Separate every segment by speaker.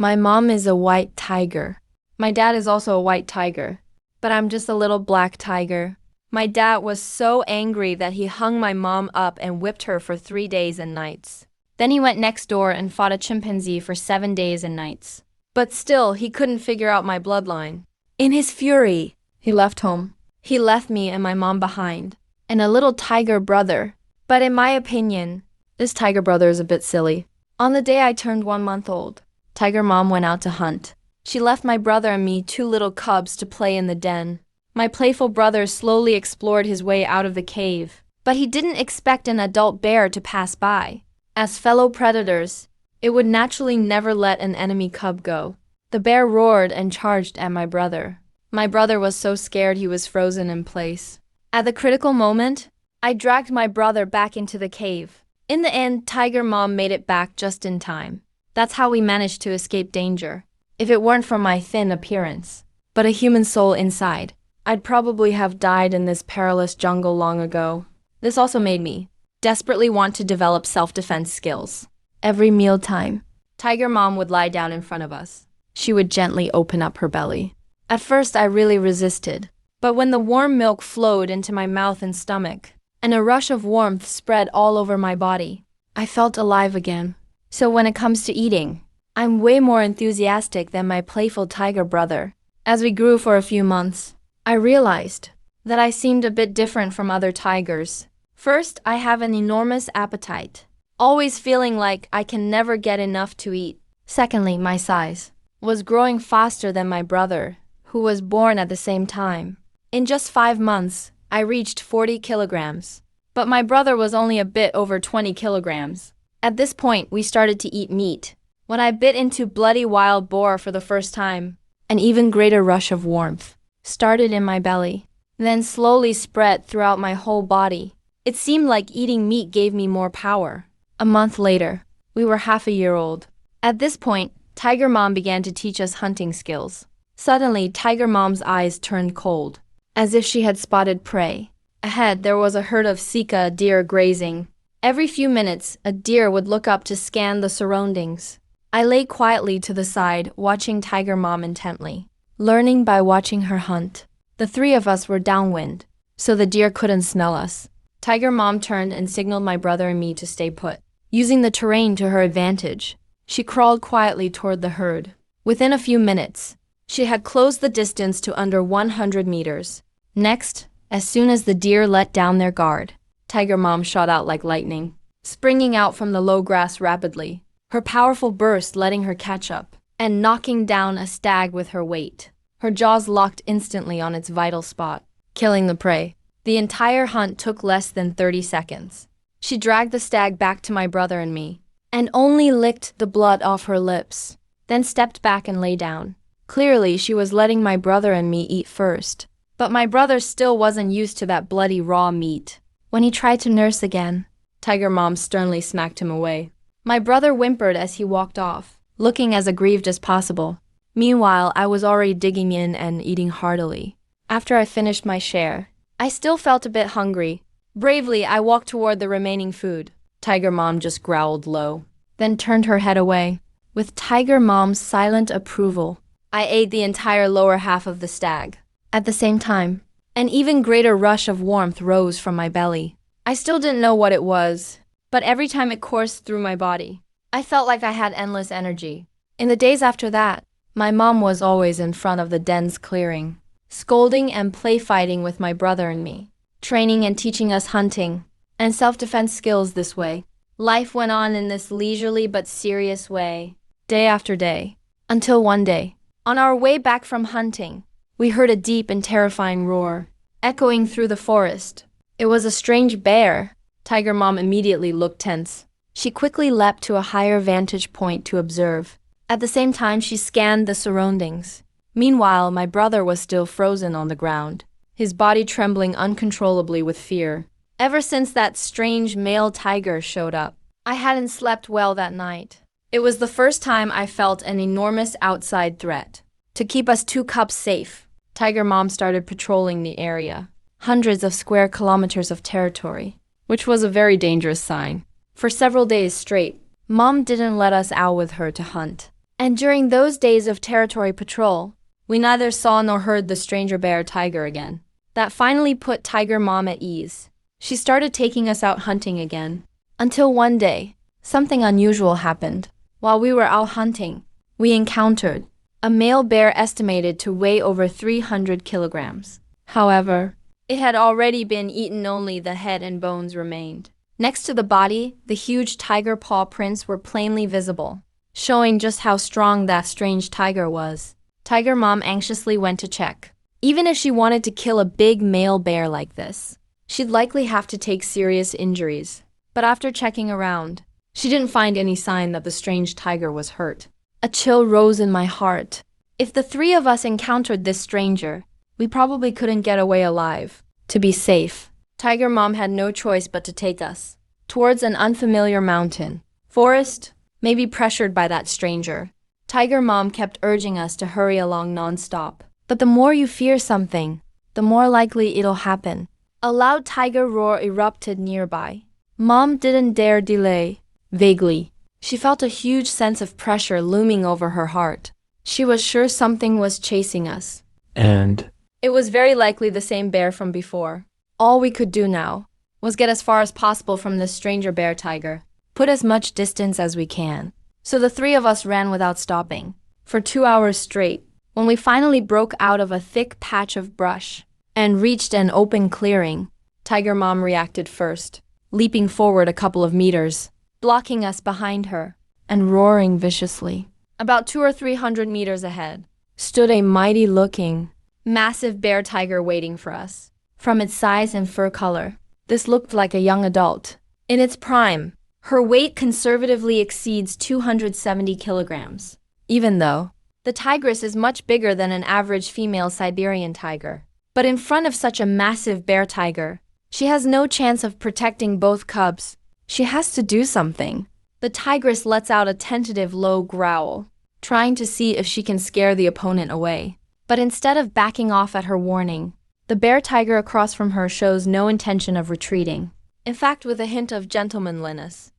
Speaker 1: My mom is a white tiger. My dad is also a white tiger. But I'm just a little black tiger. My dad was so angry that he hung my mom up and whipped her for 3 days and nights. Then he went next door and fought a chimpanzee for 7 days and nights. But still, he couldn't figure out my bloodline. In his fury, he left home. He left me and my mom behind, and a little tiger brother. But in my opinion, this tiger brother is a bit silly. On the day I turned 1 month old, Tiger Mom went out to hunt. She left my brother and me 2 little cubs to play in the den. My playful brother slowly explored his way out of the cave, but he didn't expect an adult bear to pass by. As fellow predators, it would naturally never let an enemy cub go. The bear roared and charged at my brother. My brother was so scared he was frozen in place. At the critical moment, I dragged my brother back into the cave. In the end, Tiger Mom made it back just in time. That's how we managed to escape danger. If it weren't for my thin appearance, but a human soul inside, I'd probably have died in this perilous jungle long ago. This also made me desperately want to develop self-defense skills. Every mealtime, Tiger Mom would lie down in front of us. She would gently open up her belly. At first, I really resisted, but when the warm milk flowed into my mouth and stomach, and a rush of warmth spread all over my body, I felt alive again. So when it comes to eating, I'm way more enthusiastic than my playful tiger brother. As we grew for a few months, I realized that I seemed a bit different from other tigers. First, I have an enormous appetite, always feeling like I can never get enough to eat. Secondly, my size was growing faster than my brother, who was born at the same time. In just 5 months, I reached 40 kilograms, but my brother was only a bit over 20 kilograms. At this point, we started to eat meat. When I bit into bloody wild boar for the first time, an even greater rush of warmth started in my belly, then slowly spread throughout my whole body. It seemed like eating meat gave me more power. A month later, we were half a year old. At this point, Tiger Mom began to teach us hunting skills. Suddenly, Tiger Mom's eyes turned cold, as if she had spotted prey. Ahead, there was a herd of sika deer grazing. Every few minutes, a deer would look up to scan the surroundings. I lay quietly to the side, watching Tiger Mom intently, learning by watching her hunt. The 3 of us were downwind, so the deer couldn't smell us. Tiger Mom turned and signaled my brother and me to stay put. Using the terrain to her advantage, she crawled quietly toward the herd. Within a few minutes, she had closed the distance to under 100 meters. Next, as soon as the deer let down their guard, Tiger Mom shot out like lightning, springing out from the low grass rapidly, her powerful burst letting her catch up and knocking down a stag with her weight. Her jaws locked instantly on its vital spot, killing the prey. The entire hunt took less than 30 seconds. She dragged the stag back to my brother and me, and only licked the blood off her lips, then stepped back and lay down. Clearly, she was letting my brother and me eat first, but my brother still wasn't used to that bloody raw meat. When he tried to nurse again, Tiger Mom sternly smacked him away. My brother whimpered as he walked off, looking as aggrieved as possible. Meanwhile, I was already digging in and eating heartily. After I finished my share, I still felt a bit hungry. Bravely, I walked toward the remaining food. Tiger Mom just growled low, then turned her head away. With Tiger Mom's silent approval, I ate the entire lower half of the stag. At the same time, an even greater rush of warmth rose from my belly. I still didn't know what it was, but every time it coursed through my body, I felt like I had endless energy. In the days after that, my mom was always in front of the den's clearing, scolding and play fighting with my brother and me, training and teaching us hunting and self-defense skills this way. Life went on in this leisurely but serious way, day after day, until one day, on our way back from hunting, we heard a deep and terrifying roar, echoing through the forest. It was a strange bear. Tiger Mom immediately looked tense. She quickly leapt to a higher vantage point to observe. At the same time, she scanned the surroundings. Meanwhile, my brother was still frozen on the ground, his body trembling uncontrollably with fear. Ever since that strange male tiger showed up, I hadn't slept well that night. It was the first time I felt an enormous outside threat. To keep us 2 cubs safe, Tiger Mom started patrolling the area, hundreds of square kilometers of territory, which was a very dangerous sign. For several days straight, Mom didn't let us out with her to hunt. And during those days of territory patrol, we neither saw nor heard the stranger bear tiger again. That finally put Tiger Mom at ease. She started taking us out hunting again. Until one day, something unusual happened. While we were out hunting, we encountered a male bear estimated to weigh over 300 kilograms. However, it had already been eaten, only the head and bones remained. Next to the body, the huge tiger paw prints were plainly visible, showing just how strong that strange tiger was. Tiger Mom anxiously went to check. Even if she wanted to kill a big male bear like this, she'd likely have to take serious injuries. But after checking around, she didn't find any sign that the strange tiger was hurt. A chill rose in my heart. If the three of us encountered this stranger, we probably couldn't get away alive. To be safe, Tiger Mom had no choice but to take us towards an unfamiliar mountain, forest, maybe pressured by that stranger. Tiger Mom kept urging us to hurry along non-stop. But the more you fear something, the more likely it'll happen. A loud tiger roar erupted nearby. Mom didn't dare delay. Vaguely, she felt a huge sense of pressure looming over her heart. She was sure something was chasing us.
Speaker 2: And
Speaker 1: it was very likely the same bear from before. All we could do now was get as far as possible from this stranger bear tiger, put as much distance as we can. So the three of us ran without stopping, for 2 hours straight. When we finally broke out of a thick patch of brush and reached an open clearing, Tiger Mom reacted first, leaping forward a couple of meters, blocking us behind her, and roaring viciously. About 200 or 300 meters ahead stood a mighty-looking, massive bear tiger waiting for us. From its size and fur color, this looked like a young adult. In its prime, her weight conservatively exceeds 270 kilograms, even though the tigress is much bigger than an average female Siberian tiger. But in front of such a massive bear tiger, she has no chance of protecting both cubs. She has to do something. The tigress lets out a tentative low growl, trying to see if she can scare the opponent away. But instead of backing off at her warning, the bear tiger across from her shows no intention of retreating. In fact, with a hint of gentlemanliness,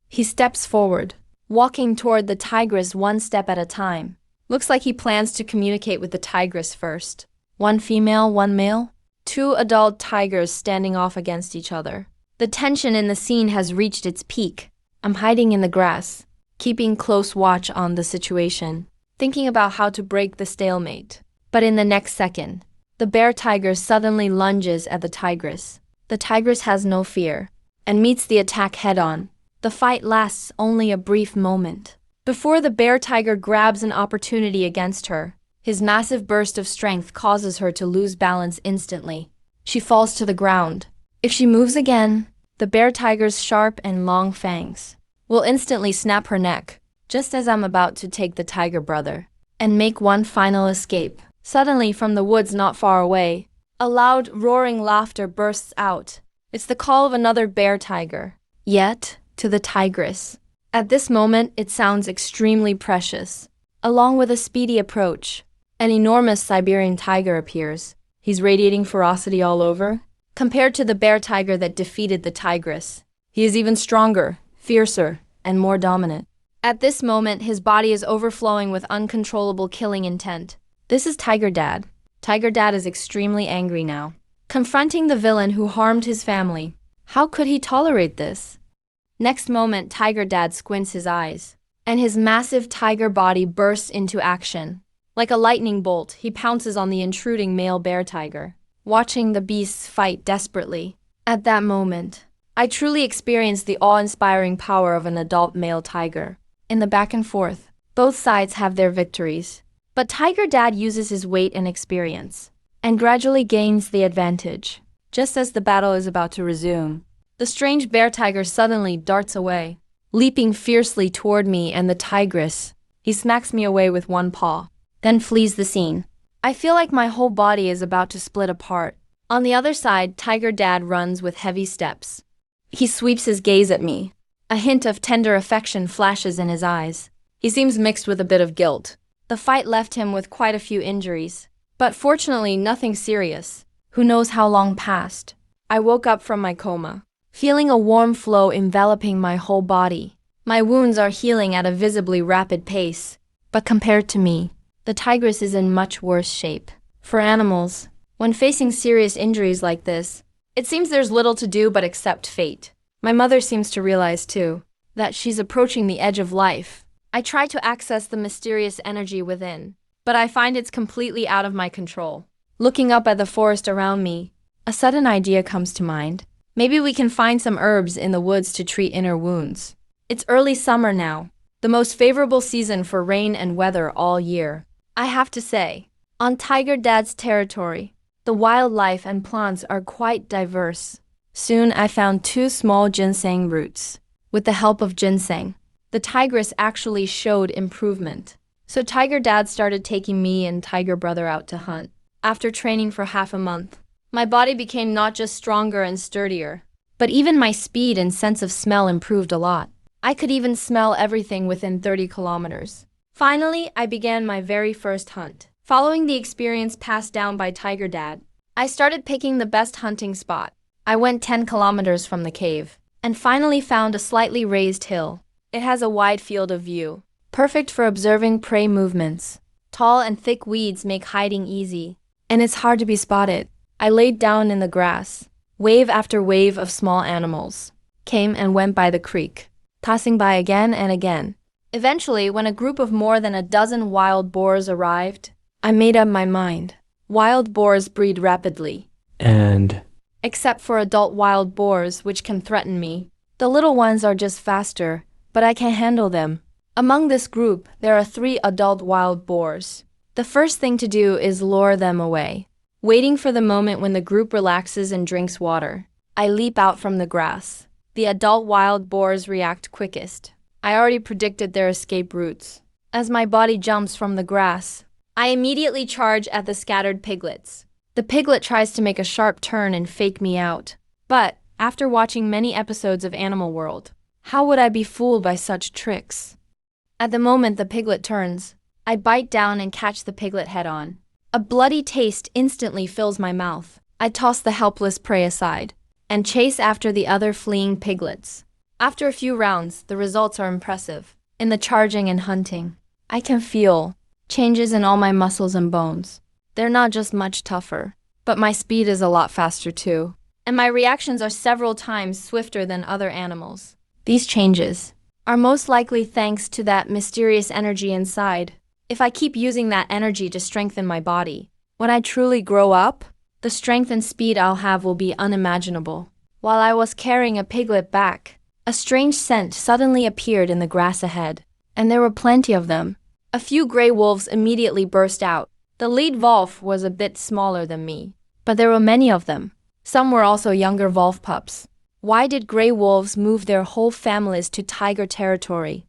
Speaker 1: he steps forward, walking toward the tigress one step at a time. Looks like he plans to communicate with the tigress first. One female, one male. 2 adult tigers standing off against each other. The tension in the scene has reached its peak. I'm hiding in the grass, keeping close watch on the situation, thinking about how to break the stalemate. But in the next second, the bear tiger suddenly lunges at the tigress. The tigress has no fear and meets the attack head-on. The fight lasts only a brief moment before the bear tiger grabs an opportunity against her. His massive burst of strength causes her to lose balance instantly. She falls to the ground. If she moves again, the bear tiger's sharp and long fangs will instantly snap her neck, just as I'm about to take the tiger brother and make one final escape. Suddenly, from the woods not far away, a loud, roaring laughter bursts out. It's the call of another bear tiger, yet to the tigress. At this moment, it sounds extremely precious. Along with a speedy approach, an enormous Siberian tiger appears. He's radiating ferocity all over. Compared to the bear tiger that defeated the tigress, he is even stronger, fiercer, and more dominant. At this moment, his body is overflowing with uncontrollable killing intent. This is Tiger Dad. Tiger Dad is extremely angry now, confronting the villain who harmed his family. How could he tolerate this? Next moment, Tiger Dad squints his eyes, and his massive tiger body bursts into action. Like a lightning bolt, he pounces on the intruding male bear tiger, watching the beasts fight desperately. At that moment, I truly experienced the awe-inspiring power of an adult male tiger. In the back and forth, both sides have their victories. But Tiger Dad uses his weight and experience, and gradually gains the advantage. Just as the battle is about to resume, the strange bear tiger suddenly darts away, leaping fiercely toward me and the tigress. He smacks me away with one paw, then flees the scene. I feel like my whole body is about to split apart. On the other side, Tiger Dad runs with heavy steps. He sweeps his gaze at me. A hint of tender affection flashes in his eyes. He seems mixed with a bit of guilt. The fight left him with quite a few injuries, but fortunately nothing serious. Who knows how long passed? I woke up from my coma, feeling a warm flow enveloping my whole body. My wounds are healing at a visibly rapid pace. But compared to me, the tigress is in much worse shape. For animals, when facing serious injuries like this, it seems there's little to do but accept fate. My mother seems to realize too, that she's approaching the edge of life. I try to access the mysterious energy within, but I find it's completely out of my control. Looking up at the forest around me, a sudden idea comes to mind. Maybe we can find some herbs in the woods to treat inner wounds. It's early summer now, the most favorable season for rain and weather all year. I have to say, on Tiger Dad's territory, the wildlife and plants are quite diverse. Soon I found 2 small ginseng roots. With the help of ginseng, the tigress actually showed improvement. So Tiger Dad started taking me and Tiger Brother out to hunt. After training for half a month, my body became not just stronger and sturdier, but even my speed and sense of smell improved a lot. I could even smell everything within 30 kilometers. Finally, I began my very first hunt. Following the experience passed down by Tiger Dad, I started picking the best hunting spot. I went 10 kilometers from the cave, and finally found a slightly raised hill. It has a wide field of view, perfect for observing prey movements. Tall and thick weeds make hiding easy, and it's hard to be spotted. I laid down in the grass. Wave after wave of small animals came and went by the creek, tossing by again and again. Eventually, when a group of more than a dozen wild boars arrived, I made up my mind. Wild boars breed rapidly. Except for adult wild boars, which can threaten me. The little ones are just faster, but I can handle them. Among this group, there are 3 adult wild boars. The first thing to do is lure them away. Waiting for the moment when the group relaxes and drinks water, I leap out from the grass. The adult wild boars react quickest. I already predicted their escape routes. As my body jumps from the grass, I immediately charge at the scattered piglets. The piglet tries to make a sharp turn and fake me out. But, after watching many episodes of Animal World, how would I be fooled by such tricks? At the moment the piglet turns, I bite down and catch the piglet head-on. A bloody taste instantly fills my mouth. I toss the helpless prey aside, and chase after the other fleeing piglets. After a few rounds, the results are impressive. In the charging and hunting, I can feel changes in all my muscles and bones. They're not just much tougher, but my speed is a lot faster too, and my reactions are several times swifter than other animals. These changes are most likely thanks to that mysterious energy inside. If I keep using that energy to strengthen my body, when I truly grow up, the strength and speed I'll have will be unimaginable. While I was carrying a piglet back, a strange scent suddenly appeared in the grass ahead, and there were plenty of them. A few gray wolves immediately burst out. The lead wolf was a bit smaller than me, but there were many of them. Some were also younger wolf pups. Why did gray wolves move their whole families to tiger territory?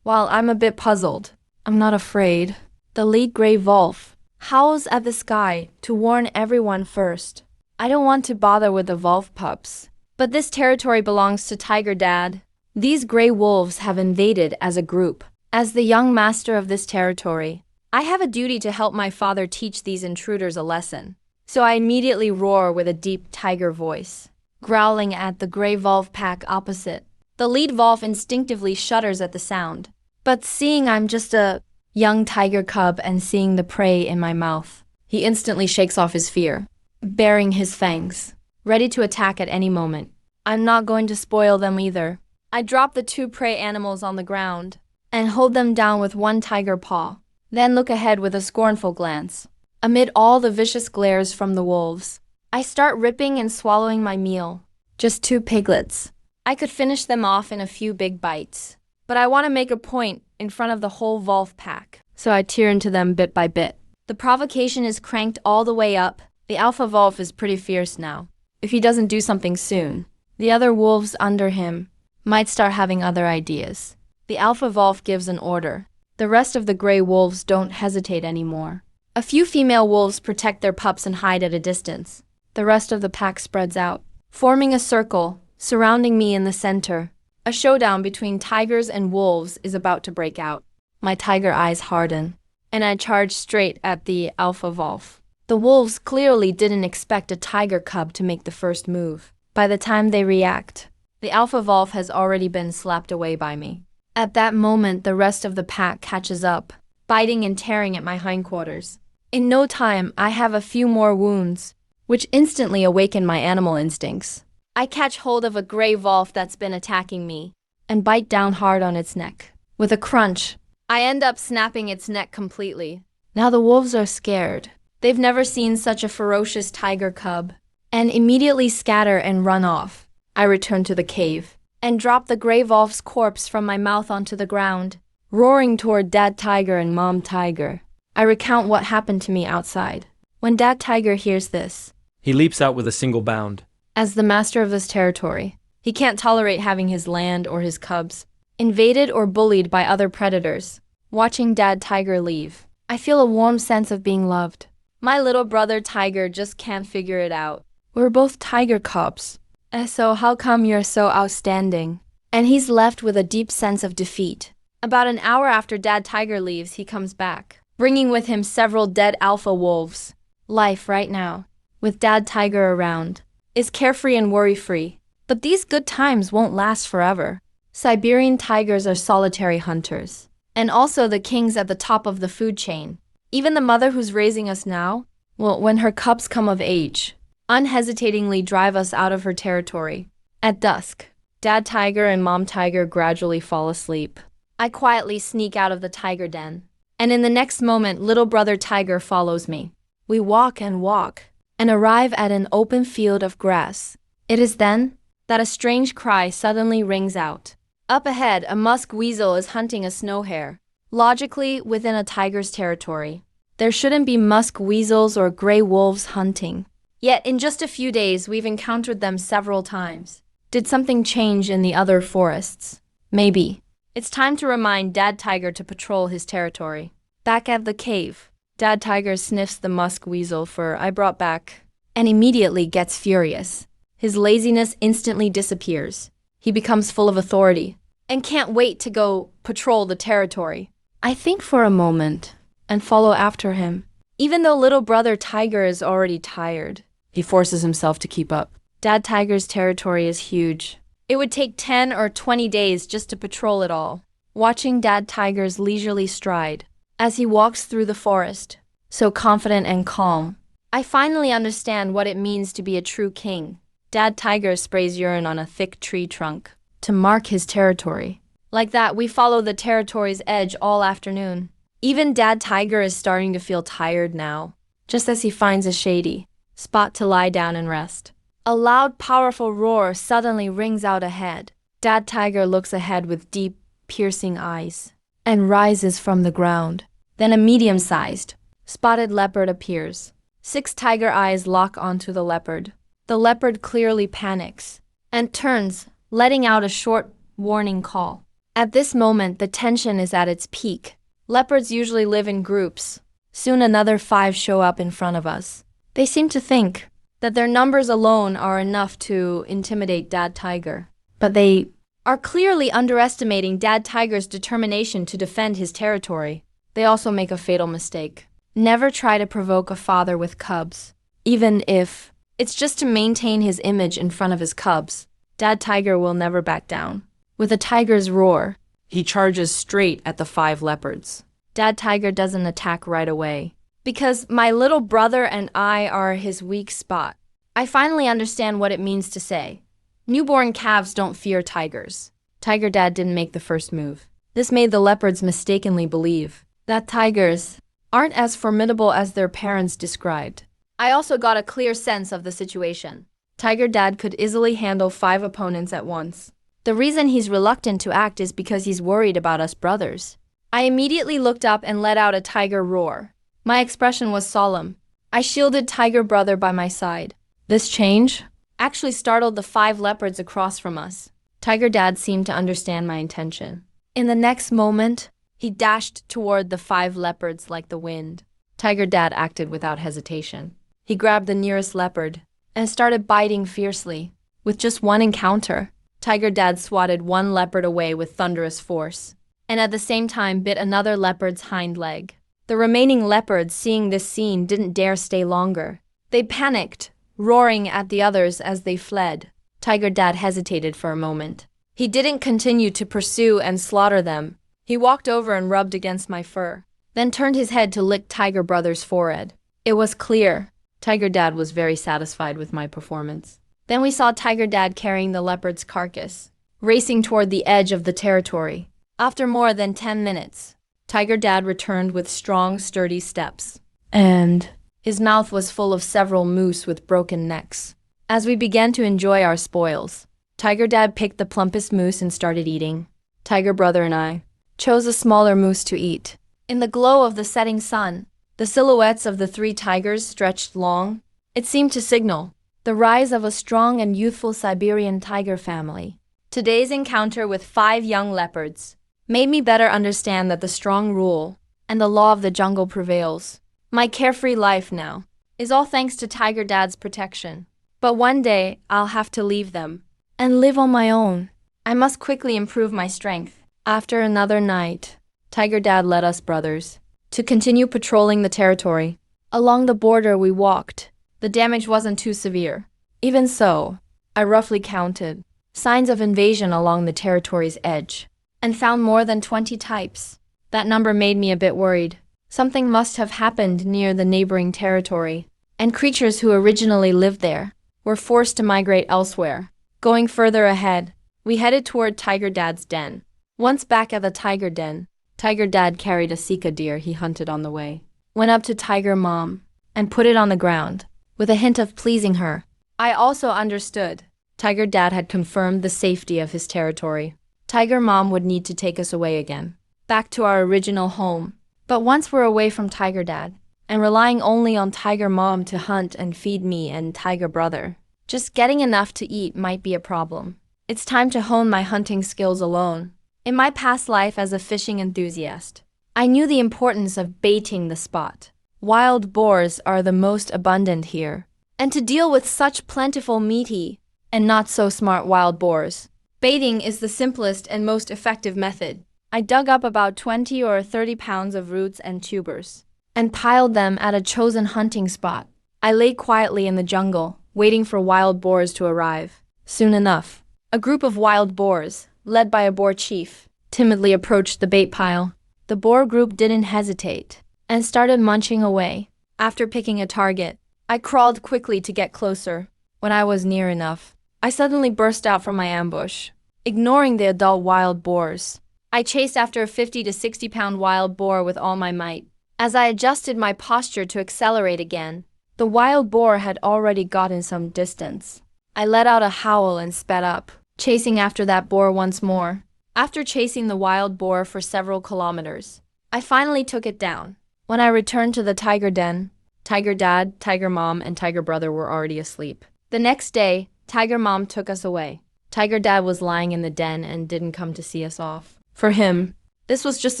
Speaker 1: While I'm a bit puzzled, I'm not afraid. The lead gray wolf howls at the sky to warn everyone first. I don't want to bother with the wolf pups, but this territory belongs to Tiger Dad. These gray wolves have invaded as a group. As the young master of this territory, I have a duty to help my father teach these intruders a lesson. So I immediately roar with a deep tiger voice, growling at the gray wolf pack opposite. The lead wolf instinctively shudders at the sound, but seeing I'm just a young tiger cub and seeing the prey in my mouth, he instantly shakes off his fear, baring his fangs, ready to attack at any moment. I'm not going to spoil them either. I drop the 2 prey animals on the ground and hold them down with one tiger paw, then look ahead with a scornful glance. Amid all the vicious glares from the wolves, I start ripping and swallowing my meal. Just 2 piglets. I could finish them off in a few big bites, but I want to make a point in front of the whole wolf pack, so I tear into them bit by bit. The provocation is cranked all the way up. The alpha wolf is pretty fierce now. If he doesn't do something soon, the other wolves under him might start having other ideas. The alpha wolf gives an order. The rest of the gray wolves don't hesitate anymore. A few female wolves protect their pups and hide at a distance. The rest of the pack spreads out, forming a circle, surrounding me in the center. A showdown between tigers and wolves is about to break out. My tiger eyes harden, and I charge straight at the alpha wolf. The wolves clearly didn't expect a tiger cub to make the first move. By the time they react, the alpha wolf has already been slapped away by me. At that moment, the rest of the pack catches up. biting and tearing at my hindquarters. In no time, I have a few more wounds, which instantly awaken my animal instincts. I catch hold of a gray wolf that's been attacking me and bite down hard on its neck. With a crunch, I end up snapping its neck completely. Now the wolves are scared. They've never seen such a ferocious tiger cub and immediately scatter and run off. I return to the cave and drop the gray wolf's corpse from my mouth onto the ground, roaring toward Dad Tiger and Mom Tiger. I recount what happened to me outside. When Dad Tiger hears this,
Speaker 2: he leaps out with a single bound.
Speaker 1: As the master of this territory, he can't tolerate having his land or his cubs invaded or bullied by other predators. Watching Dad Tiger leave, I feel a warm sense of being loved. My little brother Tiger just can't figure it out. We're both tiger cubs. So how come you're so outstanding? And he's left with a deep sense of defeat. About an hour after Dad Tiger leaves, he comes back, bringing with him several dead alpha wolves. Life right now, with Dad Tiger around, is carefree and worry-free. But these good times won't last forever. Siberian tigers are solitary hunters, and also the kings at the top of the food chain. Even the mother who's raising us now, will, when her cubs come of age, unhesitatingly drive us out of her territory. At dusk, Dad Tiger and Mom Tiger gradually fall asleep. I quietly sneak out of the tiger den, and in the next moment, little brother Tiger follows me. We walk, and arrive at an open field of grass. It is then that a strange cry suddenly rings out. Up ahead, a musk weasel is hunting a snow hare. Logically, within a tiger's territory, there shouldn't be musk weasels or gray wolves hunting. Yet in just a few days, we've encountered them several times. Did something change in the other forests? Maybe. It's time to remind Dad Tiger to patrol his territory. Back at the cave, Dad Tiger sniffs the musk weasel fur I brought back and immediately gets furious. His laziness instantly disappears. He becomes full of authority and can't wait to go patrol the territory. I think for a moment and follow after him. Even though little brother Tiger is already tired, he forces himself to keep up. Dad Tiger's territory is huge. It would take 10 or 20 days just to patrol it all. Watching Dad Tiger's leisurely stride as he walks through the forest, so confident and calm, I finally understand what it means to be a true king. Dad Tiger sprays urine on a thick tree trunk to mark his territory. Like that, we follow the territory's edge all afternoon. Even Dad Tiger is starting to feel tired now, just as he finds a shady spot to lie down and rest. A loud, powerful roar suddenly rings out ahead. Dad Tiger looks ahead with deep, piercing eyes and rises from the ground. Then a medium-sized, spotted leopard appears. 6 tiger eyes lock onto the leopard. The leopard clearly panics and turns, letting out a short warning call. At this moment, the tension is at its peak. Leopards usually live in groups. Soon another 5 show up in front of us. They seem to think that their numbers alone are enough to intimidate Dad Tiger. But they are clearly underestimating Dad Tiger's determination to defend his territory. They also make a fatal mistake. Never try to provoke a father with cubs, even if it's just to maintain his image in front of his cubs. Dad Tiger will never back down. With a tiger's roar, he charges straight at the 5 leopards. Dad Tiger doesn't attack right away, because my little brother and I are his weak spot. I finally understand what it means to say, newborn calves don't fear tigers. Tiger Dad didn't make the first move. This made the leopards mistakenly believe that tigers aren't as formidable as their parents described. I also got a clear sense of the situation. Tiger Dad could easily handle 5 opponents at once. The reason he's reluctant to act is because he's worried about us brothers. I immediately looked up and let out a tiger roar. My expression was solemn. I shielded Tiger Brother by my side. This change actually startled the 5 leopards across from us. Tiger Dad seemed to understand my intention. In the next moment, he dashed toward the 5 leopards like the wind. Tiger Dad acted without hesitation. He grabbed the nearest leopard and started biting fiercely. With just one encounter, Tiger Dad swatted 1 leopard away with thunderous force, and at the same time bit another leopard's hind leg. The remaining leopards, seeing this scene, didn't dare stay longer. They panicked, roaring at the others as they fled. Tiger Dad hesitated for a moment. He didn't continue to pursue and slaughter them. He walked over and rubbed against my fur. then turned his head to lick Tiger Brother's forehead. It was clear. Tiger Dad was very satisfied with my performance. Then we saw Tiger Dad carrying the leopard's carcass, racing toward the edge of the territory. After more than 10 minutes, Tiger Dad returned with strong, sturdy steps, and his mouth was full of several moose with broken necks. As we began to enjoy our spoils, Tiger Dad picked the plumpest moose and started eating. Tiger Brother and I chose a smaller moose to eat. In the glow of the setting sun, the silhouettes of the three tigers stretched long. It seemed to signal the rise of a strong and youthful Siberian tiger family. Today's encounter with 5 young leopards made me better understand that the strong rule and the law of the jungle prevails. My carefree life now is all thanks to Tiger Dad's protection. But one day, I'll have to leave them and live on my own. I must quickly improve my strength. After another night, Tiger Dad led us brothers to continue patrolling the territory. Along the border we walked. The damage wasn't too severe. Even so, I roughly counted signs of invasion along the territory's edge and found more than 20 types. That number made me a bit worried. Something must have happened near the neighboring territory, and creatures who originally lived there were forced to migrate elsewhere. Going further ahead, we headed toward Tiger Dad's den. Once back at the tiger den, Tiger Dad carried a Sika deer he hunted on the way, went up to Tiger Mom, and put it on the ground, with a hint of pleasing her. I also understood. Tiger Dad had confirmed the safety of his territory. Tiger Mom would need to take us away again, back to our original home. But once we're away from Tiger Dad, and relying only on Tiger Mom to hunt and feed me and Tiger Brother, just getting enough to eat might be a problem. It's time to hone my hunting skills alone. In my past life as a fishing enthusiast, I knew the importance of baiting the spot. Wild boars are the most abundant here, and to deal with such plentiful meaty and not so smart wild boars, baiting is the simplest and most effective method. I dug up about 20 or 30 pounds of roots and tubers and piled them at a chosen hunting spot. I lay quietly in the jungle, waiting for wild boars to arrive. Soon enough, a group of wild boars, led by a boar chief, timidly approached the bait pile. The boar group didn't hesitate and started munching away. After picking a target, I crawled quickly to get closer. When I was near enough, I suddenly burst out from my ambush, ignoring the adult wild boars. I chased after a 50 to 60 pound wild boar with all my might. As I adjusted my posture to accelerate again, the wild boar had already gotten some distance. I let out a howl and sped up, chasing after that boar once more. After chasing the wild boar for several kilometers, I finally took it down. When I returned to the tiger den, Tiger Dad, Tiger Mom, and Tiger Brother were already asleep. The next day, Tiger Mom took us away. Tiger Dad was lying in the den and didn't come to see us off. For him, this was just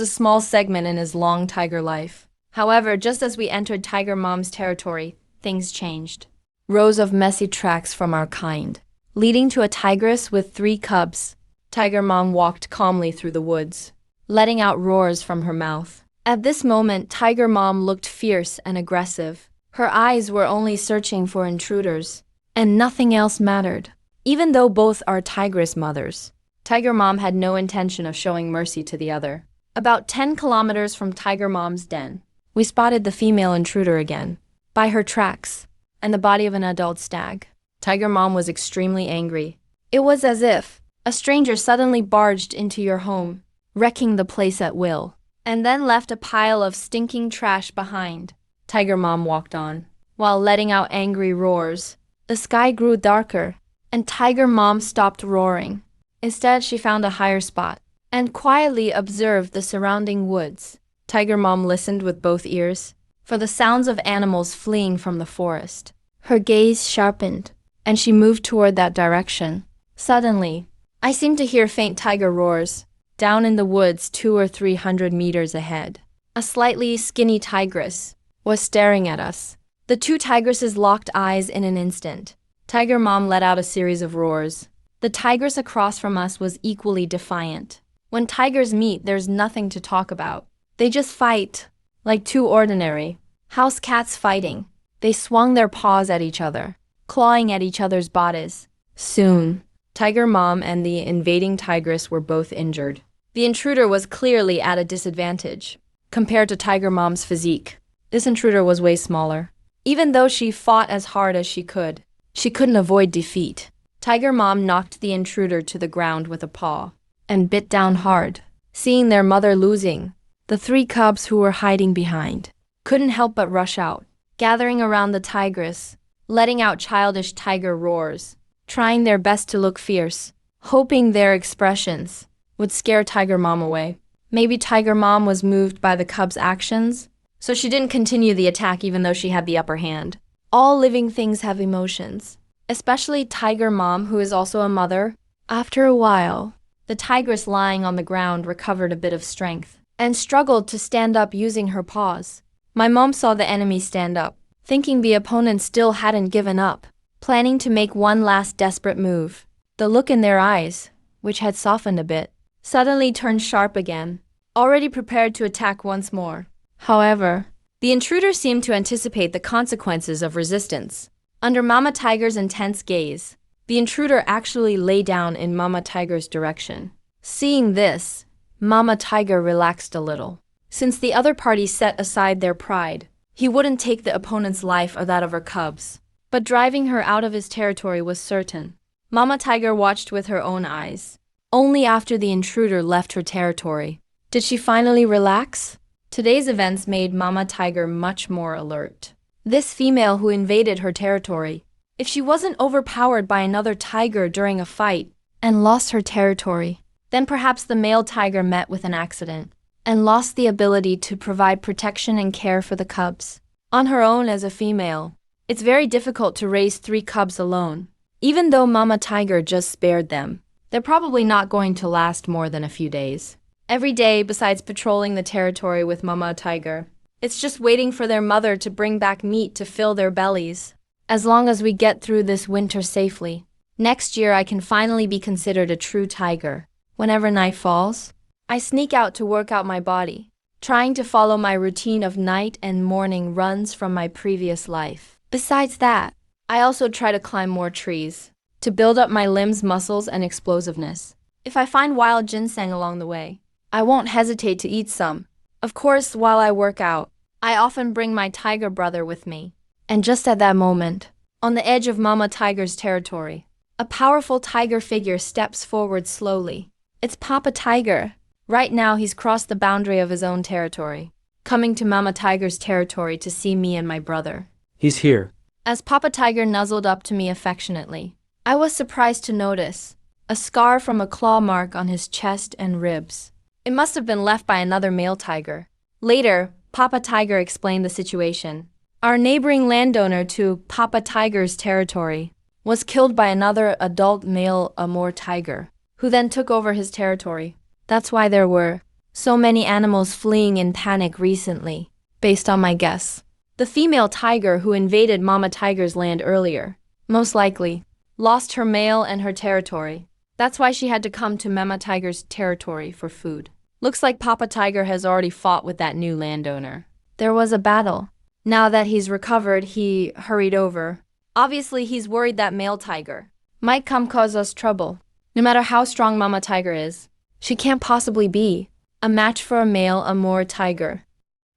Speaker 1: a small segment in his long tiger life. However, just as we entered Tiger Mom's territory, things changed. Rows of messy tracks from our kind, leading to a tigress with 3 cubs. Tiger Mom walked calmly through the woods, letting out roars from her mouth. At this moment, Tiger Mom looked fierce and aggressive. Her eyes were only searching for intruders, and nothing else mattered. Even though both are tigress mothers, Tiger Mom had no intention of showing mercy to the other. About 10 kilometers from Tiger Mom's den, we spotted the female intruder again, by her tracks, and the body of an adult stag. Tiger Mom was extremely angry. It was as if a stranger suddenly barged into your home, wrecking the place at will, and then left a pile of stinking trash behind. Tiger Mom walked on, while letting out angry roars. The sky grew darker, and Tiger Mom stopped roaring. Instead, she found a higher spot and quietly observed the surrounding woods. Tiger Mom listened with both ears for the sounds of animals fleeing from the forest. Her gaze sharpened, and she moved toward that direction. Suddenly, I seemed to hear faint tiger roars down in the woods 200 or 300 meters ahead. A slightly skinny tigress was staring at us. The 2 tigresses locked eyes in an instant. Tiger Mom let out a series of roars. The tigress across from us was equally defiant. When tigers meet, there's nothing to talk about. They just fight, like 2 ordinary house cats fighting. They swung their paws at each other, clawing at each other's bodies. Soon, Tiger Mom and the invading tigress were both injured. The intruder was clearly at a disadvantage. compared to Tiger Mom's physique. This intruder was way smaller. Even though she fought as hard as she couldn't avoid defeat. Tiger Mom knocked the intruder to the ground with a paw and bit down hard. Seeing their mother losing, the three cubs who were hiding behind couldn't help but rush out, gathering around the tigress, letting out childish tiger roars, trying their best to look fierce, hoping their expressions would scare Tiger Mom away. Maybe Tiger Mom was moved by the cubs' actions, so she didn't continue the attack even though she had the upper hand. All living things have emotions, especially Tiger Mom, who is also a mother. After a while, the tigress lying on the ground recovered a bit of strength and struggled to stand up using her paws. My mom saw the enemy stand up, thinking the opponent still hadn't given up, planning to make one last desperate move. The look in their eyes, which had softened a bit, suddenly turned sharp again, already prepared to attack once more. However, the intruder seemed to anticipate the consequences of resistance. Under Mama Tiger's intense gaze, the intruder actually lay down in Mama Tiger's direction. Seeing this, Mama Tiger relaxed a little. Since the other party set aside their pride, he wouldn't take the opponent's life or that of her cubs. But driving her out of his territory was certain. Mama Tiger watched with her own eyes. Only after the intruder left her territory did she finally relax. Today's events made Mama Tiger much more alert. This female who invaded her territory, if she wasn't overpowered by another tiger during a fight and lost her territory, then perhaps the male tiger met with an accident and lost the ability to provide protection and care for the cubs. On her own as a female, it's very difficult to raise 3 cubs alone. Even though Mama Tiger just spared them, they're probably not going to last more than a few days. Every day, besides patrolling the territory with Mama Tiger, it's just waiting for their mother to bring back meat to fill their bellies. As long as we get through this winter safely, next year I can finally be considered a true tiger. Whenever night falls, I sneak out to work out my body, trying to follow my routine of night and morning runs from my previous life. Besides that, I also try to climb more trees, to build up my limbs, muscles, and explosiveness. If I find wild ginseng along the way, I won't hesitate to eat some. Of course, while I work out, I often bring my tiger brother with me. And just at that moment, on the edge of Mama Tiger's territory, a powerful tiger figure steps forward slowly. It's Papa Tiger. Right now, he's crossed the boundary of his own territory, coming to Mama Tiger's territory to see me and my brother.
Speaker 2: He's here.
Speaker 1: As Papa Tiger nuzzled up to me affectionately, I was surprised to notice a scar from a claw mark on his chest and ribs. It must have been left by another male tiger. Later, Papa Tiger explained the situation. Our neighboring landowner to Papa Tiger's territory was killed by another adult male Amur tiger, who then took over his territory. That's why there were so many animals fleeing in panic recently, based on my guess. The female tiger who invaded Mama Tiger's land earlier, most likely, lost her male and her territory. That's why she had to come to Mama Tiger's territory for food. Looks like Papa Tiger has already fought with that new landowner. There was a battle. Now that he's recovered, he hurried over. Obviously, he's worried that male tiger might come cause us trouble. No matter how strong Mama Tiger is, she can't possibly be a match for a male Amur tiger.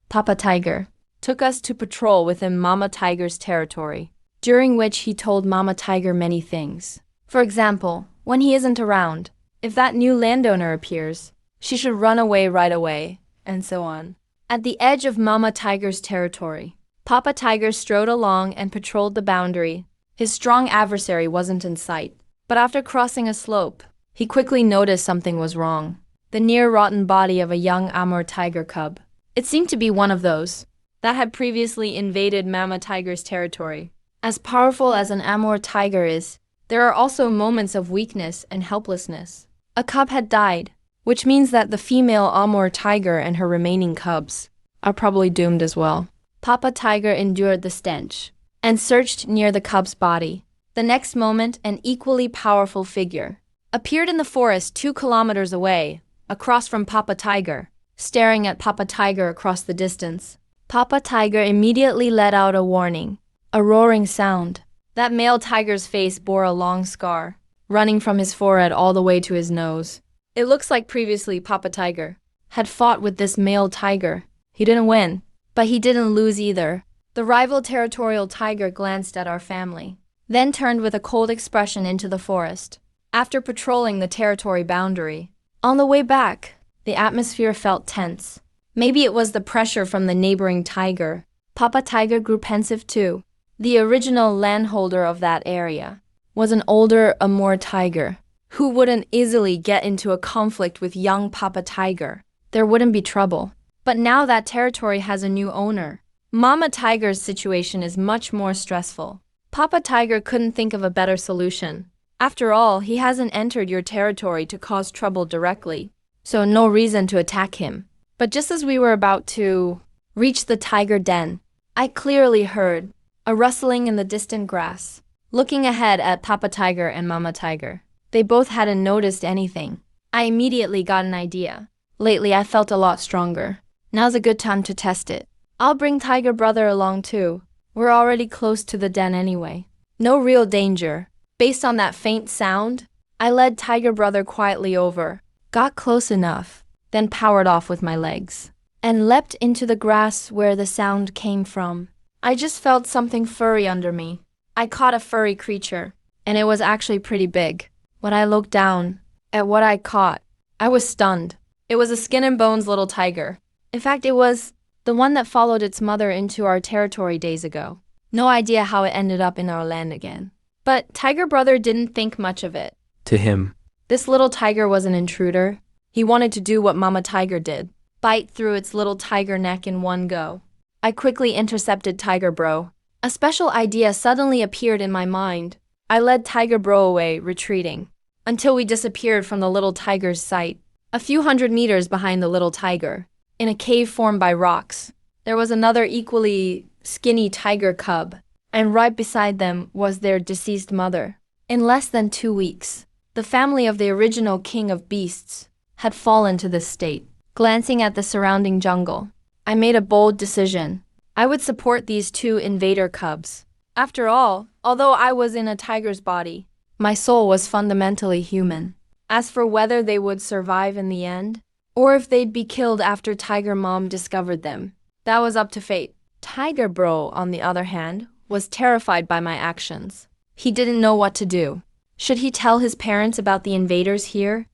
Speaker 1: Papa Tiger took us to patrol within Mama Tiger's territory, during which he told Mama Tiger many things. For example, when he isn't around, if that new landowner appears, she should run away right away, and so on. At the edge of Mama Tiger's territory, Papa Tiger strode along and patrolled the boundary. His strong adversary wasn't in sight, but after crossing a slope, he quickly noticed something was wrong. The near-rotten body of a young Amur tiger cub. It seemed to be one of those that had previously invaded Mama Tiger's territory. As powerful as an Amur tiger is, there are also moments of weakness and helplessness. A cub had died, which means that the female Amur tiger and her remaining cubs are probably doomed as well. Papa Tiger endured the stench and searched near the cub's body. The next moment, an equally powerful figure appeared in the forest 2 kilometers away, across from Papa Tiger, staring at Papa Tiger across the distance. Papa Tiger immediately let out a warning, a roaring sound. That male tiger's face bore a long scar, running from his forehead all the way to his nose. It looks like previously Papa Tiger had fought with this male tiger, He didn't win, but he didn't lose either. The rival territorial tiger glanced at our family, then turned with a cold expression into the forest. After patrolling the territory boundary, on the way back, the atmosphere felt tense. Maybe it was the pressure from the neighboring tiger. Papa Tiger grew pensive too. The original landholder of that area was an older Amur tiger who wouldn't easily get into a conflict with young Papa Tiger. There wouldn't be trouble. But now that territory has a new owner. Mama Tiger's situation is much more stressful. Papa Tiger couldn't think of a better solution. After all, he hasn't entered your territory to cause trouble directly, so no reason to attack him. But just as we were about to reach the tiger den, I clearly heard a rustling in the distant grass. Looking ahead at Papa Tiger and Mama Tiger, they both hadn't noticed anything. I immediately got an idea. Lately, I felt a lot stronger. Now's a good time to test it. I'll bring Tiger Brother along too. We're already close to the den anyway. No real danger. Based on that faint sound, I led Tiger Brother quietly over, got close enough, then powered off with my legs, and leapt into the grass where the sound came from. I just felt something furry under me. I caught a furry creature, and it was actually pretty big. When I looked down at what I caught, I was stunned. It was a skin and bones little tiger. In fact, it was the one that followed its mother into our territory days ago. No idea how it ended up in our land again. But Tiger Brother didn't think much of it.
Speaker 2: To him,
Speaker 1: This little tiger was an intruder. He wanted to do what Mama Tiger did, bite through its little tiger neck in one go. I quickly intercepted Tiger Bro. A special idea suddenly appeared in my mind. I led Tiger Bro away, retreating, until we disappeared from the little tiger's sight. A few hundred meters behind the little tiger, in a cave formed by rocks, there was another equally skinny tiger cub, and right beside them was their deceased mother. In less than 2 weeks, the family of the original king of beasts had fallen to this state. Glancing at the surrounding jungle, I made a bold decision. I would support these 2 invader cubs. After all, although I was in a tiger's body, my soul was fundamentally human. As for whether they would survive in the end, or if they'd be killed after Tiger Mom discovered them, that was up to fate. Tiger Bro, on the other hand, was terrified by my actions. He didn't know what to do. Should he tell his parents about the invaders here?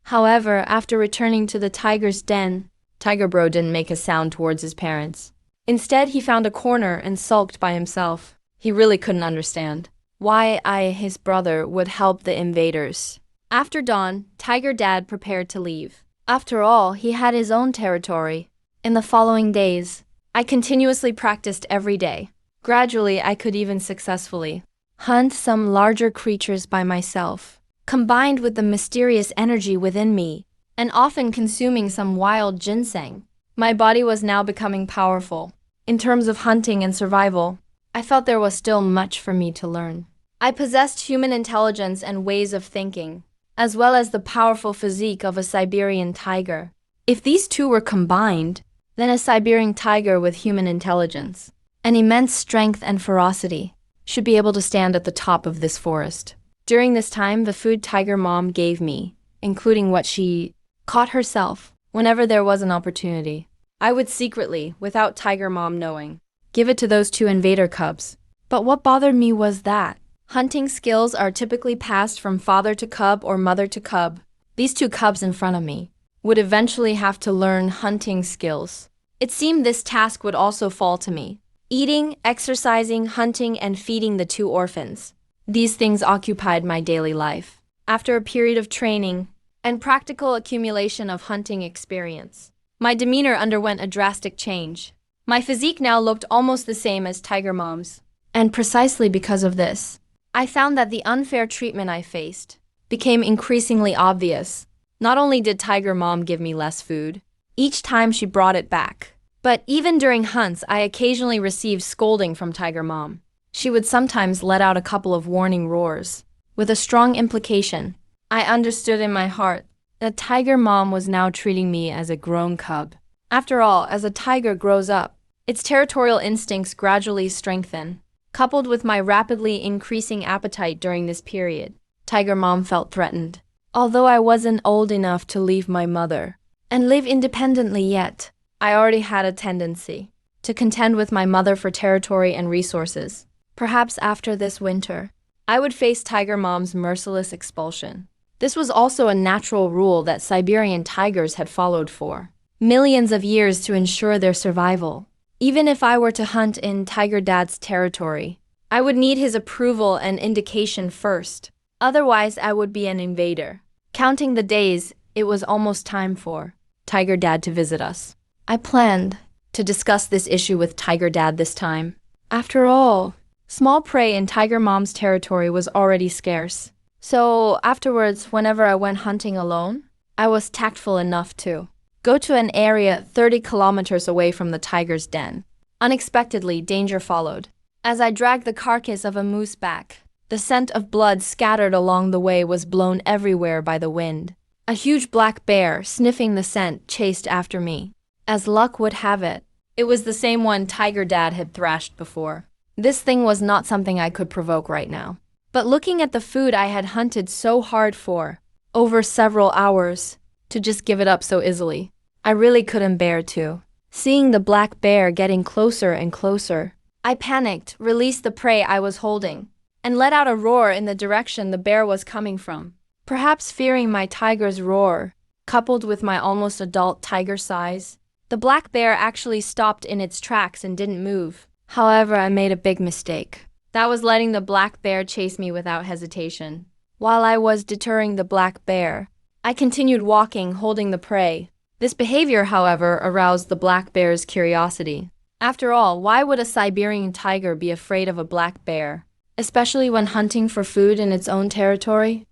Speaker 1: However, after returning to the tiger's den, Tiger Bro didn't make a sound towards his parents. Instead, he found a corner and sulked by himself. He really couldn't understand why I, his brother, would help the invaders. After dawn, Tiger Dad prepared to leave. After all, he had his own territory. In the following days, I continuously practiced every day. Gradually, I could even successfully hunt some larger creatures by myself, combined with the mysterious energy within me, and often consuming some wild ginseng. My body was now becoming powerful. In terms of hunting and survival, I felt there was still much for me to learn. I possessed human intelligence and ways of thinking, as well as the powerful physique of a Siberian tiger. If these two were combined, then a Siberian tiger with human intelligence, an immense strength and ferocity, should be able to stand at the top of this forest. During this time, the food Tiger Mom gave me, including what she caught herself whenever there was an opportunity, I would secretly, without Tiger Mom knowing, give it to those 2 invader cubs. But what bothered me was that hunting skills are typically passed from father to cub or mother to cub. These 2 cubs in front of me would eventually have to learn hunting skills. It seemed this task would also fall to me. Eating, exercising, hunting, and feeding the 2 orphans. These things occupied my daily life. After a period of training and practical accumulation of hunting experience, my demeanor underwent a drastic change. My physique now looked almost the same as Tiger Mom's. And precisely because of this, I found that the unfair treatment I faced became increasingly obvious. Not only did Tiger Mom give me less food each time she brought it back, but even during hunts, I occasionally received scolding from Tiger Mom. She would sometimes let out a couple of warning roars, with a strong implication. I understood in my heart that Tiger Mom was now treating me as a grown cub. After all, as a tiger grows up, its territorial instincts gradually strengthen. Coupled with my rapidly increasing appetite during this period, Tiger Mom felt threatened. Although I wasn't old enough to leave my mother and live independently yet, I already had a tendency to contend with my mother for territory and resources. Perhaps after this winter, I would face Tiger Mom's merciless expulsion. This was also a natural rule that Siberian tigers had followed for millions of years to ensure their survival. Even if I were to hunt in Tiger Dad's territory, I would need his approval and indication first. Otherwise, I would be an invader. Counting the days, it was almost time for Tiger Dad to visit us. I planned to discuss this issue with Tiger Dad this time. After all, small prey in Tiger Mom's territory was already scarce. So afterwards, whenever I went hunting alone, I was tactful enough to go to an area 30 kilometers away from the tiger's den. Unexpectedly, danger followed. As I dragged the carcass of a moose back, the scent of blood scattered along the way was blown everywhere by the wind. A huge black bear, sniffing the scent, chased after me. As luck would have it, it was the same one Tiger Dad had thrashed before. This thing was not something I could provoke right now. But looking at the food I had hunted so hard for, over several hours, to just give it up so easily, I really couldn't bear to. Seeing the black bear getting closer and closer, I panicked, released the prey I was holding, and let out a roar in the direction the bear was coming from. Perhaps fearing my tiger's roar, coupled with my almost adult tiger size, the black bear actually stopped in its tracks and didn't move. However, I made a big mistake. That was letting the black bear chase me without hesitation. While I was deterring the black bear, I continued walking, holding the prey. This behavior, however, aroused the black bear's curiosity. After all, why would a Siberian tiger be afraid of a black bear, especially when hunting for food in its own territory?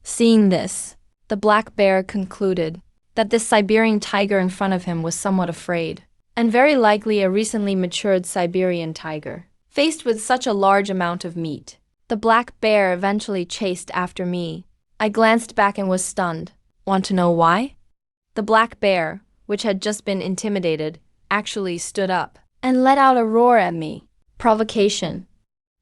Speaker 1: Seeing this, the black bear concluded that this Siberian tiger in front of him was somewhat afraid, and very likely a recently matured Siberian tiger. Faced with such a large amount of meat, the black bear eventually chased after me. I glanced back and was stunned. Want to know why? The black bear, which had just been intimidated, actually stood up and let out a roar at me. Provocation.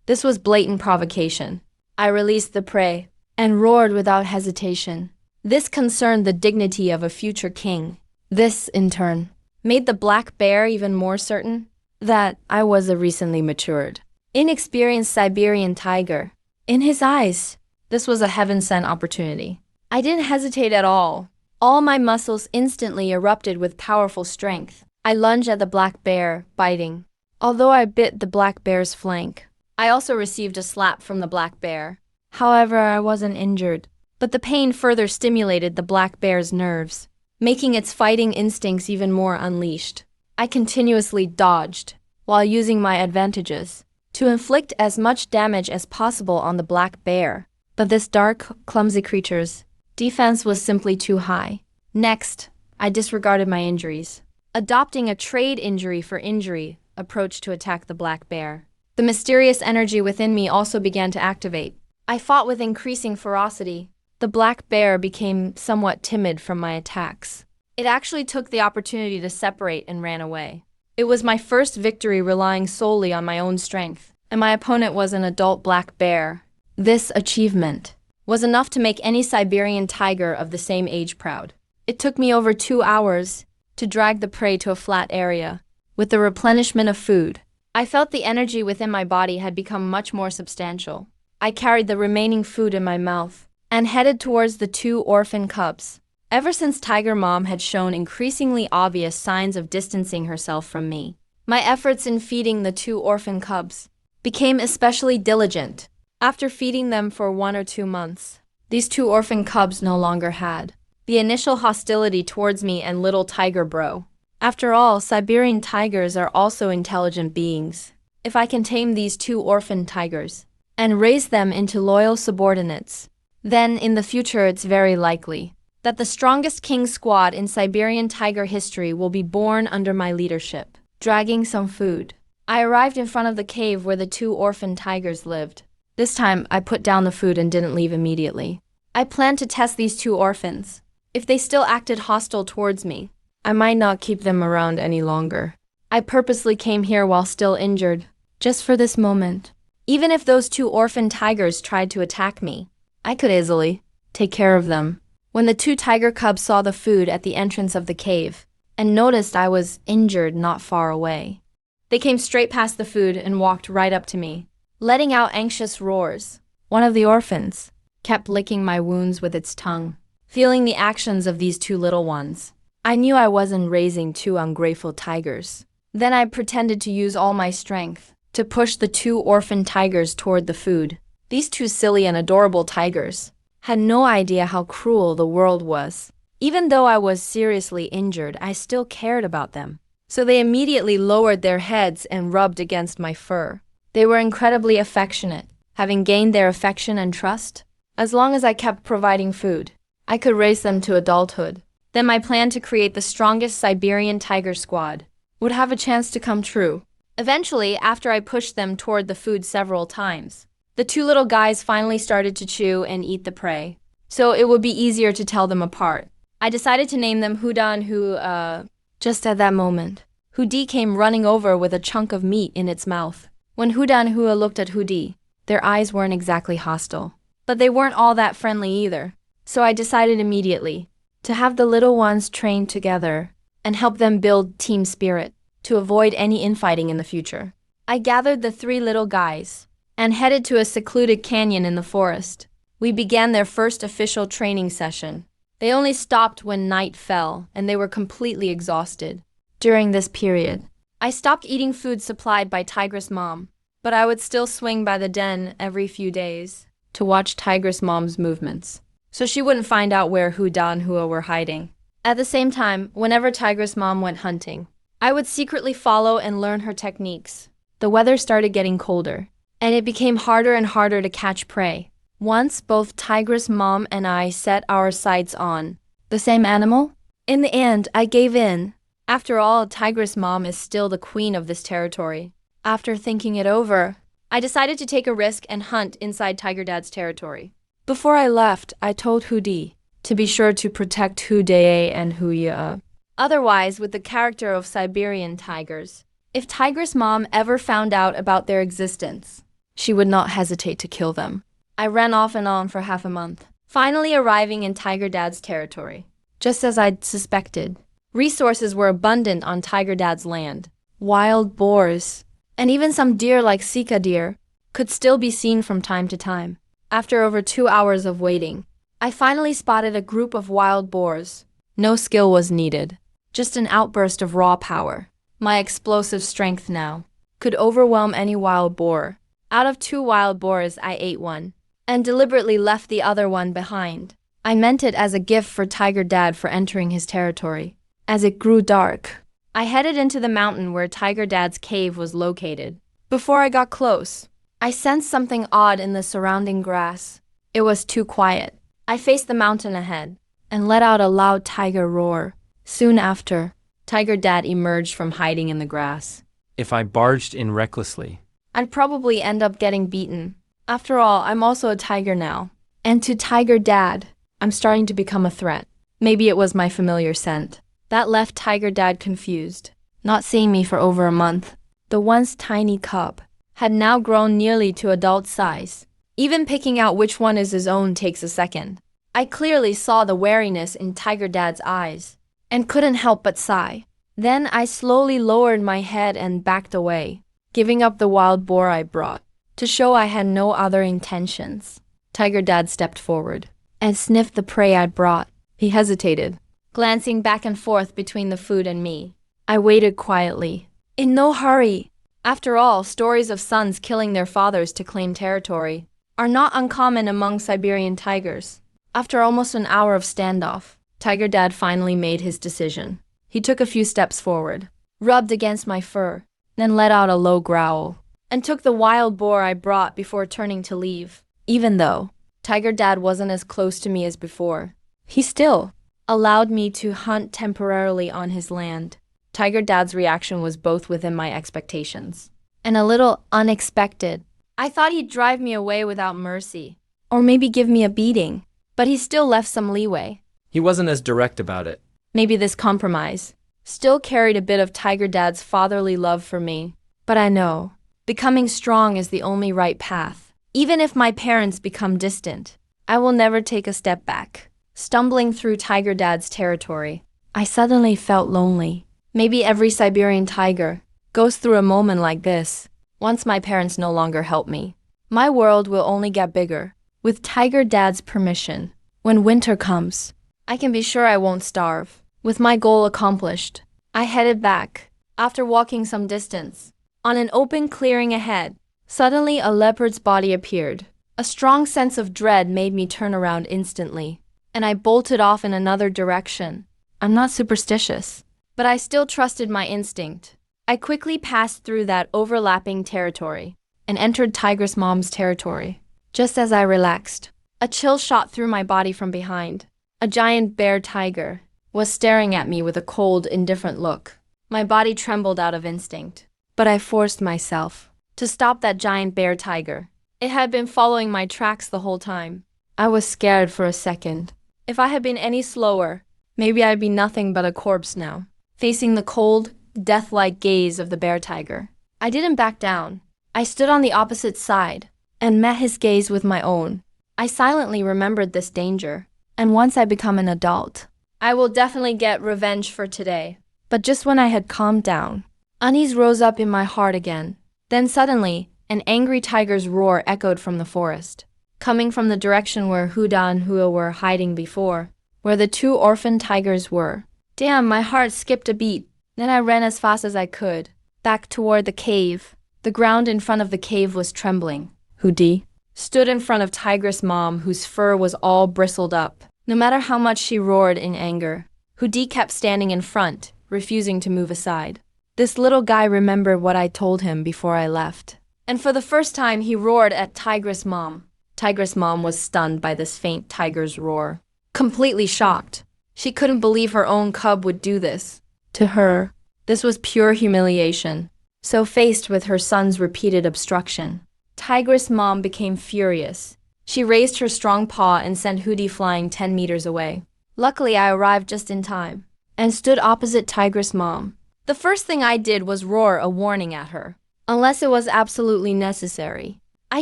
Speaker 1: This was blatant provocation. I released the prey and roared without hesitation. This concerned the dignity of a future king. This, in turn, made the black bear even more certain that I was a recently matured, inexperienced Siberian tiger. In his eyes, this was a heaven-sent opportunity. I didn't hesitate at all. All my muscles instantly erupted with powerful strength. I lunged at the black bear, biting. Although I bit the black bear's flank, I also received a slap from the black bear. However, I wasn't injured, but the pain further stimulated the black bear's nerves, making its fighting instincts even more unleashed. I continuously dodged, while using my advantages, to inflict as much damage as possible on the black bear. But this dark, clumsy creature's defense was simply too high. Next, I disregarded my injuries, adopting a trade injury for injury approach to attack the black bear. The mysterious energy within me also began to activate. I fought with increasing ferocity. The black bear became somewhat timid from my attacks. It actually took the opportunity to separate and ran away. It was my first victory relying solely on my own strength, and my opponent was an adult black bear. This achievement was enough to make any Siberian tiger of the same age proud. It took me over 2 hours to drag the prey to a flat area. With the replenishment of food, I felt the energy within my body had become much more substantial. I carried the remaining food in my mouth and headed towards the 2 orphan cubs. Ever since Tiger Mom had shown increasingly obvious signs of distancing herself from me, my efforts in feeding the 2 orphan cubs became especially diligent. After feeding them for 1 or 2 months, these 2 orphan cubs no longer had the initial hostility towards me and little tiger bro. After all, Siberian tigers are also intelligent beings. If I can tame these 2 orphan tigers and raise them into loyal subordinates, then in the future it's very likely that the strongest king squad in Siberian tiger history will be born under my leadership. Dragging some food, I arrived in front of the cave where the 2 orphan tigers lived. This time, I put down the food and didn't leave immediately. I planned to test these 2 orphans. If they still acted hostile towards me, I might not keep them around any longer. I purposely came here while still injured, just for this moment. Even if those 2 orphan tigers tried to attack me, I could easily take care of them. When the 2 tiger cubs saw the food at the entrance of the cave, and noticed I was injured not far away. They came straight past the food and walked right up to me, letting out anxious roars. One of the orphans kept licking my wounds with its tongue. Feeling the actions of these two little ones, I knew I wasn't raising two ungrateful tigers. Then I pretended to use all my strength to push the two orphan tigers toward the food. These two silly and adorable tigers had no idea how cruel the world was. Even though I was seriously injured, I still cared about them. So they immediately lowered their heads and rubbed against my fur. They were incredibly affectionate. Having gained their affection and trust, as long as I kept providing food, I could raise them to adulthood. Then my plan to create the strongest Siberian tiger squad would have a chance to come true. Eventually, after I pushed them toward the food several times, the two little guys finally started to chew and eat the prey, so it would be easier to tell them apart. I decided to name them Huda and Hu. Just at that moment, Hudi came running over with a chunk of meat in its mouth. When Huda and Hua looked at Hudi, their eyes weren't exactly hostile, but they weren't all that friendly either. So I decided immediately to have the little ones trained together and help them build team spirit to avoid any infighting in the future. I gathered the three little guys and headed to a secluded canyon in the forest. We began their first official training session. They only stopped when night fell and they were completely exhausted. During this period, I stopped eating food supplied by Tigress Mom, but I would still swing by the den every few days to watch Tigress Mom's movements, so she wouldn't find out where Huda and Hua were hiding. At the same time, whenever Tigress Mom went hunting, I would secretly follow and learn her techniques. The weather started getting colder, and it became harder and harder to catch prey. Once, both Tigress Mom and I set our sights on the same animal. In the end, I gave in. After all, Tigress Mom is still the queen of this territory. After thinking it over, I decided to take a risk and hunt inside Tiger Dad's territory. Before I left, I told Hudi to be sure to protect Hudae and Huya. Otherwise, with the character of Siberian tigers, if Tigress Mom ever found out about their existence, she would not hesitate to kill them. I ran off and on for half a month, finally arriving in Tiger Dad's territory. Just as I'd suspected, resources were abundant on Tiger Dad's land. Wild boars, and even some deer like Sika deer, could still be seen from time to time. After over 2 hours of waiting, I finally spotted a group of wild boars. No skill was needed, just an outburst of raw power. My explosive strength now could overwhelm any wild boar. Out of 2 wild boars, I ate one, and deliberately left the other one behind. I meant it as a gift for Tiger Dad for entering his territory. As it grew dark, I headed into the mountain where Tiger Dad's cave was located. Before I got close, I sensed something odd in the surrounding grass. It was too quiet. I faced the mountain ahead and let out a loud tiger roar. Soon after, Tiger Dad emerged from hiding in the grass.
Speaker 2: If I barged in recklessly,
Speaker 1: I'd probably end up getting beaten. After all, I'm also a tiger now. And to Tiger Dad, I'm starting to become a threat. Maybe it was my familiar scent. That left Tiger Dad confused, not seeing me for over a month. The once tiny cub had now grown nearly to adult size. Even picking out which one is his own takes a second. I clearly saw the wariness in Tiger Dad's eyes and couldn't help but sigh. Then I slowly lowered my head and backed away, giving up the wild boar I brought. To show I had no other intentions, Tiger Dad stepped forward and sniffed the prey I'd brought. He hesitated, glancing back and forth between the food and me. I waited quietly, in no hurry. After all, stories of sons killing their fathers to claim territory are not uncommon among Siberian tigers. After almost an hour of standoff, Tiger Dad finally made his decision. He took a few steps forward, rubbed against my fur, then let out a low growl, and took the wild boar I brought before turning to leave. Even though Tiger Dad wasn't as close to me as before, he still allowed me to hunt temporarily on his land. Tiger Dad's reaction was both within my expectations and a little unexpected. I thought he'd drive me away without mercy, or maybe give me a beating, but he still left some leeway.
Speaker 2: he wasn't as direct about it.
Speaker 1: Maybe this compromise still carried a bit of Tiger Dad's fatherly love for me. But I know, becoming strong is the only right path. Even if my parents become distant, I will never take a step back. Stumbling through Tiger Dad's territory, I suddenly felt lonely. Maybe every Siberian tiger goes through a moment like this. Once my parents no longer help me, my world will only get bigger. With Tiger Dad's permission, when winter comes, I can be sure I won't starve. With my goal accomplished, I headed back. After walking some distance, on an open clearing ahead, suddenly a leopard's body appeared. A strong sense of dread made me turn around instantly, and I bolted off in another direction. I'm not superstitious, but I still trusted my instinct. I quickly passed through that overlapping territory and entered Tigress Mom's territory. Just as I relaxed, a chill shot through my body from behind. A giant bear tiger was staring at me with a cold, indifferent look. My body trembled out of instinct, but I forced myself to stop that giant bear tiger. It had been following my tracks the whole time. I was scared for a second. If I had been any slower, maybe I'd be nothing but a corpse now, facing the cold, death-like gaze of the bear tiger. I didn't back down. I stood on the opposite side and met his gaze with my own. I silently remembered this danger, and once I become an adult, I will definitely get revenge for today. But just when I had calmed down, unease rose up in my heart again. Then suddenly, an angry tiger's roar echoed from the forest, coming from the direction where Huda and Hua were hiding before, where the two orphan tigers were. Damn, my heart skipped a beat. Then I ran as fast as I could, back toward the cave. The ground in front of the cave was trembling. Hudi stood in front of Tigress Mom, whose fur was all bristled up. No matter how much she roared in anger, Hudi kept standing in front, refusing to move aside. This little guy remembered what I told him before I left, and for the first time he roared at Tigress Mom. Tigress Mom was stunned by this faint tiger's roar, completely shocked. She couldn't believe her own cub would do this. To her, this was pure humiliation. So faced with her son's repeated obstruction, Tigress Mom became furious. She raised her strong paw and sent Hudi flying 10 meters away. Luckily, I arrived just in time and stood opposite Tigress Mom. The first thing I did was roar a warning at her, unless it was absolutely necessary. I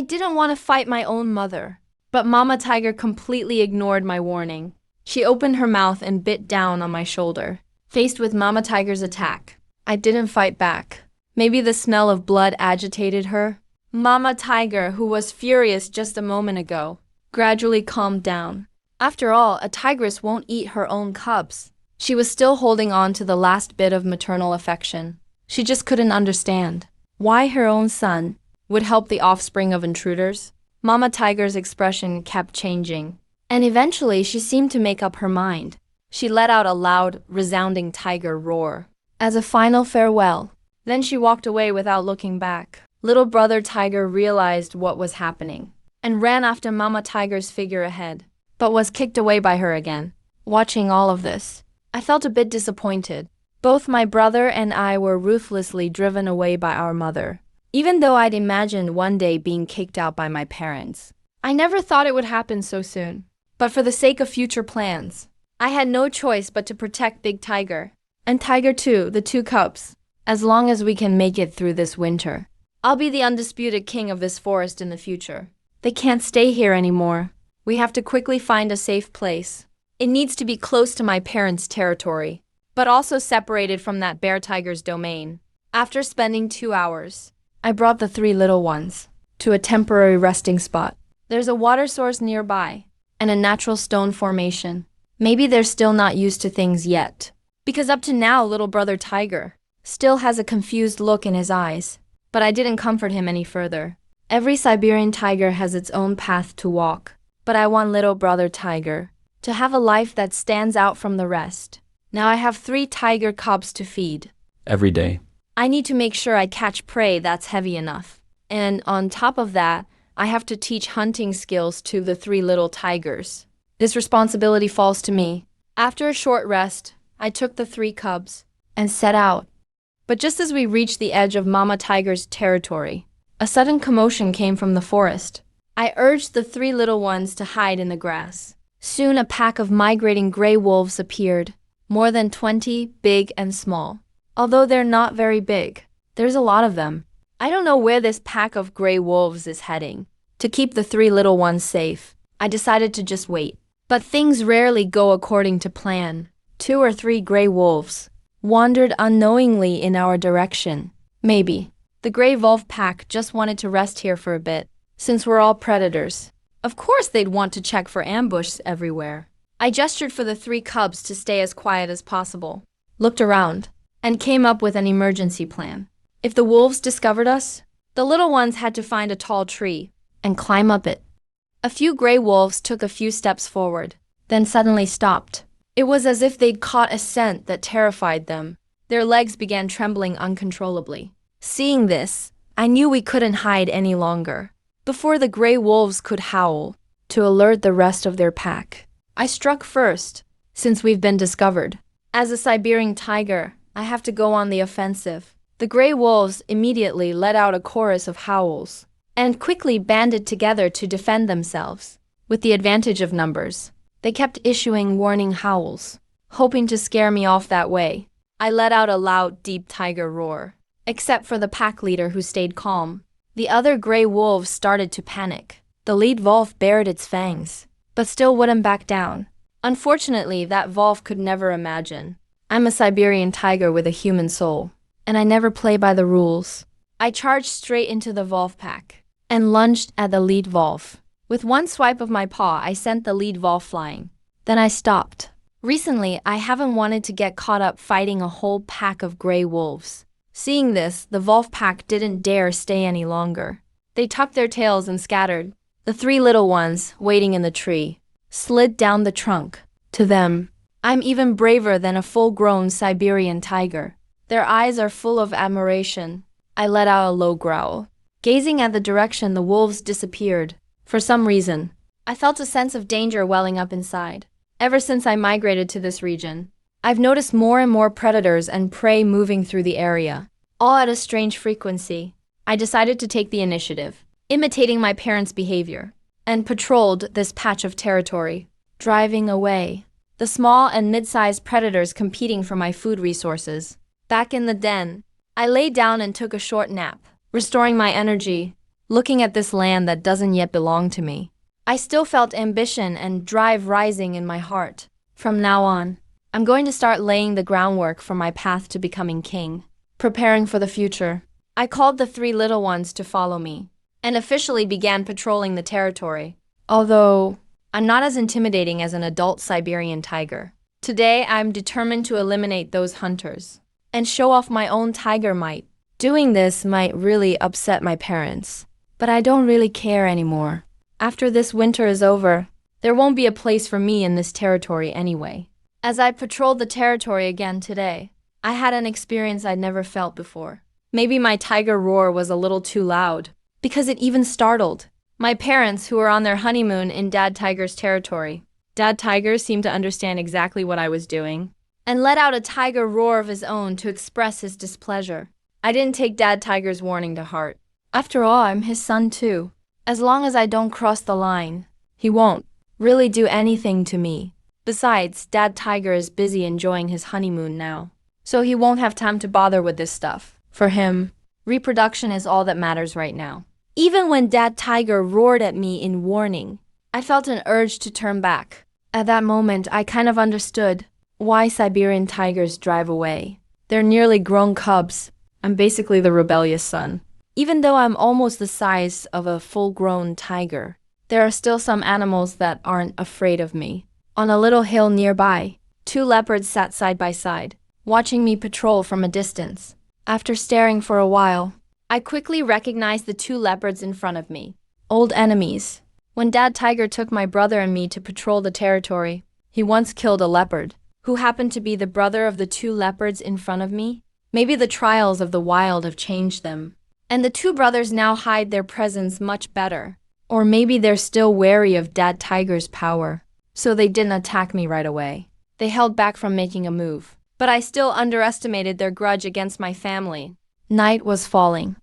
Speaker 1: didn't want to fight my own mother, but Mama Tiger completely ignored my warning. She opened her mouth and bit down on my shoulder. Faced with Mama Tiger's attack, I didn't fight back. Maybe the smell of blood agitated her. Mama Tiger, who was furious just a moment ago, gradually calmed down. After all, a tigress won't eat her own cubs. She was still holding on to the last bit of maternal affection. She just couldn't understand why her own son would help the offspring of intruders. Mama Tiger's expression kept changing, and eventually she seemed to make up her mind. She let out a loud, resounding tiger roar as a final farewell. Then she walked away without looking back. Little brother Tiger realized what was happening and ran after Mama Tiger's figure ahead, but was kicked away by her again. Watching all of this, I felt a bit disappointed. Both my brother and I were ruthlessly driven away by our mother. Even though I'd imagined one day being kicked out by my parents, I never thought it would happen so soon. But for the sake of future plans, I had no choice but to protect Big Tiger and Tiger 2, the two cubs. As long as we can make it through this winter, I'll be the undisputed king of this forest in the future. They can't stay here anymore. We have to quickly find a safe place. It needs to be close to my parents' territory, but also separated from that bear tiger's domain. After spending 2 hours, I brought the 3 little ones to a temporary resting spot. There's a water source nearby and a natural stone formation. Maybe they're still not used to things yet, because up to now, little brother Tiger still has a confused look in his eyes. But I didn't comfort him any further. Every Siberian tiger has its own path to walk, but I want little brother Tiger to have a life that stands out from the rest. Now I have 3 tiger cubs to feed.
Speaker 2: Every day.
Speaker 1: I need to make sure I catch prey that's heavy enough. And on top of that, I have to teach hunting skills to the 3 little tigers. This responsibility falls to me. After a short rest, I took the 3 cubs and set out. But just as we reached the edge of Mama Tiger's territory, a sudden commotion came from the forest. I urged the 3 little ones to hide in the grass. Soon a pack of migrating gray wolves appeared, more than 20, big and small. Although they're not very big, there's a lot of them. I don't know where this pack of gray wolves is heading. To keep the 3 little ones safe, I decided to just wait. But things rarely go according to plan. 2 or 3 gray wolves wandered unknowingly in our direction. Maybe the gray wolf pack just wanted to rest here for a bit, since we're all predators. Of course they'd want to check for ambushes everywhere. I gestured for the 3 cubs to stay as quiet as possible, looked around, and came up with an emergency plan. If the wolves discovered us, the little ones had to find a tall tree and climb up it. A few gray wolves took a few steps forward, then suddenly stopped. It was as if they'd caught a scent that terrified them. Their legs began trembling uncontrollably. Seeing this, I knew we couldn't hide any longer. Before the gray wolves could howl, to alert the rest of their pack, I struck first, since we've been discovered. As a Siberian tiger, I have to go on the offensive. The gray wolves immediately let out a chorus of howls and quickly banded together to defend themselves. With the advantage of numbers, they kept issuing warning howls, hoping to scare me off that way. I let out a loud, deep tiger roar, except for the pack leader who stayed calm. The other gray wolves started to panic. The lead wolf bared its fangs, but still wouldn't back down. Unfortunately, that wolf could never imagine. I'm a Siberian tiger with a human soul, and I never play by the rules. I charged straight into the wolf pack and lunged at the lead wolf. With one swipe of my paw, I sent the lead wolf flying. Then I stopped. Recently, I haven't wanted to get caught up fighting a whole pack of gray wolves. Seeing this, the wolf pack didn't dare stay any longer. They tucked their tails and scattered. The 3 little ones, waiting in the tree, slid down the trunk. To them, I'm even braver than a full-grown Siberian tiger. Their eyes are full of admiration. I let out a low growl. Gazing at the direction the wolves disappeared, for some reason, I felt a sense of danger welling up inside. Ever since I migrated to this region, I've noticed more and more predators and prey moving through the area, all at a strange frequency. I decided to take the initiative, imitating my parents' behavior, and patrolled this patch of territory, driving away the small and mid-sized predators competing for my food resources. Back in the den, I lay down and took a short nap, restoring my energy, looking at this land that doesn't yet belong to me. I still felt ambition and drive rising in my heart. From now on, I'm going to start laying the groundwork for my path to becoming king, preparing for the future. I called the 3 little ones to follow me, and officially began patrolling the territory. Although, I'm not as intimidating as an adult Siberian tiger. Today, I'm determined to eliminate those hunters and show off my own tiger might. Doing this might really upset my parents, but I don't really care anymore. After this winter is over, there won't be a place for me in this territory anyway. As I patrolled the territory again today, I had an experience I'd never felt before. Maybe my tiger roar was a little too loud, because it even startled my parents who were on their honeymoon in Dad Tiger's territory. Dad Tiger seemed to understand exactly what I was doing, and let out a tiger roar of his own to express his displeasure. I didn't take Dad Tiger's warning to heart. After all, I'm his son too. As long as I don't cross the line, he won't really do anything to me. Besides, Dad Tiger is busy enjoying his honeymoon now, so he won't have time to bother with this stuff. For him, reproduction is all that matters right now. Even when Dad Tiger roared at me in warning, I felt an urge to turn back. At that moment, I kind of understood why Siberian tigers drive away. They're nearly grown cubs. I'm basically the rebellious son. Even though I'm almost the size of a full-grown tiger, there are still some animals that aren't afraid of me. On a little hill nearby, 2 leopards sat side by side, watching me patrol from a distance. After staring for a while, I quickly recognized the 2 leopards in front of me. Old enemies. When Dad Tiger took my brother and me to patrol the territory, he once killed a leopard, who happened to be the brother of the 2 leopards in front of me. Maybe the trials of the wild have changed them, and the 2 brothers now hide their presence much better. Or maybe they're still wary of Dad Tiger's power, so they didn't attack me right away. They held back from making a move, but I still underestimated their grudge against my family. Night was falling.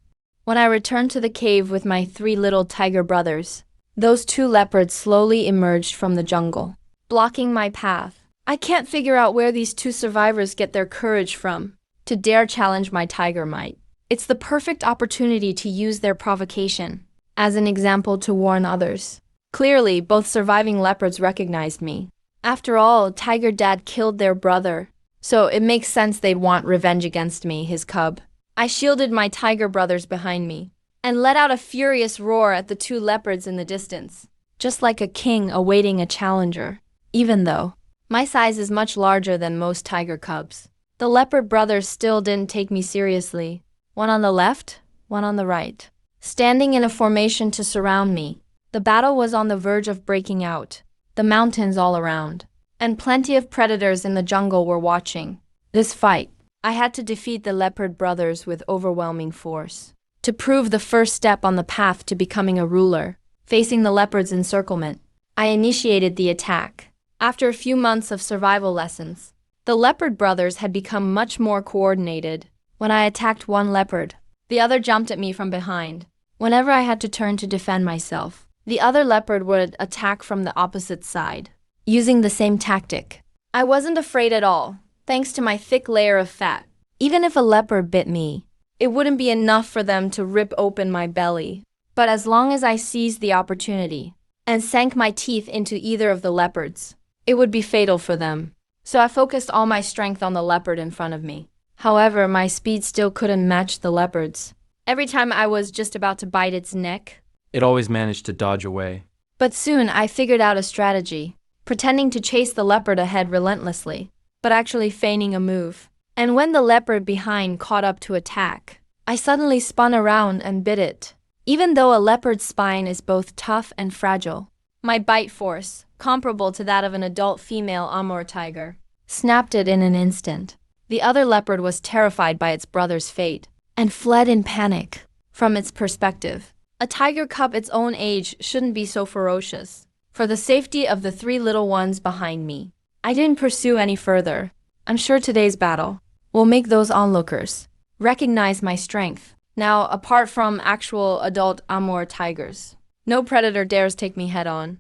Speaker 1: When I returned to the cave with my 3 little tiger brothers, those 2 leopards slowly emerged from the jungle, blocking my path. I can't figure out where these 2 survivors get their courage from to dare challenge my tiger might. It's the perfect opportunity to use their provocation as an example to warn others. Clearly, both surviving leopards recognized me. After all, Tiger Dad killed their brother, so it makes sense they'd want revenge against me, his cub. I shielded my tiger brothers behind me and let out a furious roar at the two leopards in the distance, just like a king awaiting a challenger. Even though my size is much larger than most tiger cubs, the leopard brothers still didn't take me seriously. One on the left, one on the right, standing in a formation to surround me. The battle was on the verge of breaking out. The mountains all around, and plenty of predators in the jungle were watching. This fight, I had to defeat the leopard brothers with overwhelming force. To prove the first step on the path to becoming a ruler, facing the leopard's encirclement, I initiated the attack. After a few months of survival lessons, the leopard brothers had become much more coordinated. When I attacked one leopard, the other jumped at me from behind. Whenever I had to turn to defend myself, the other leopard would attack from the opposite side, using the same tactic. I wasn't afraid at all, thanks to my thick layer of fat. Even if a leopard bit me, it wouldn't be enough for them to rip open my belly. But as long as I seized the opportunity and sank my teeth into either of the leopards, it would be fatal for them. So I focused all my strength on the leopard in front of me. However, my speed still couldn't match the leopard's. Every time I was just about to bite its neck,
Speaker 2: It always managed to dodge away.
Speaker 1: but soon I figured out a strategy, pretending to chase the leopard ahead relentlessly, but actually feigning a move. And when the leopard behind caught up to attack, I suddenly spun around and bit it. Even though a leopard's spine is both tough and fragile, my bite force, comparable to that of an adult female Amur tiger, snapped it in an instant. The other leopard was terrified by its brother's fate and fled in panic. From its perspective, a tiger cub its own age shouldn't be so ferocious. For the safety of the three little ones behind me, I didn't pursue any further. I'm sure today's battle will make those onlookers recognize my strength. Now, apart from actual adult Amur tigers, no predator dares take me head on.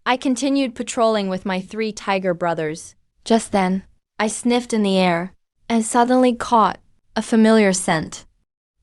Speaker 1: I continued patrolling with my three tiger brothers. Just then, I sniffed in the air and suddenly caught a familiar scent.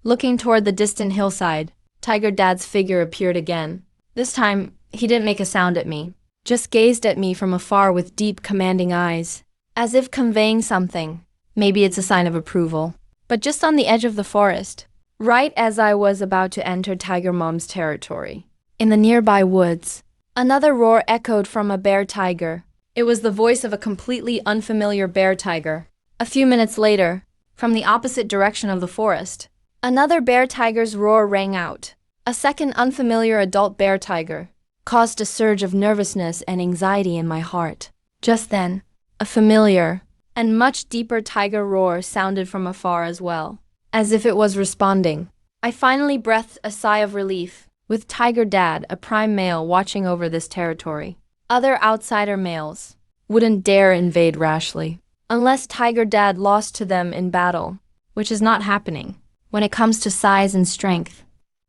Speaker 1: Looking toward the distant hillside, Tiger Dad's figure appeared again. This time, he didn't make a sound at me, just gazed at me from afar with deep, commanding eyes, as if conveying something. Maybe it's a sign of approval. But just on the edge of the forest, right as I was about to enter Tiger Mom's territory, in the nearby woods, another roar echoed from a bear tiger. It was the voice of a completely unfamiliar bear tiger. A few minutes later, from the opposite direction of the forest, another bear tiger's roar rang out. A second unfamiliar adult bear tiger caused a surge of nervousness and anxiety in my heart. Just then, a familiar and much deeper tiger roar sounded from afar as well, as if it was responding. I finally breathed a sigh of relief, with Tiger Dad, a prime male, watching over this territory. Other outsider males wouldn't dare invade rashly, unless Tiger Dad lost to them in battle, which is not happening. When it comes to size and strength,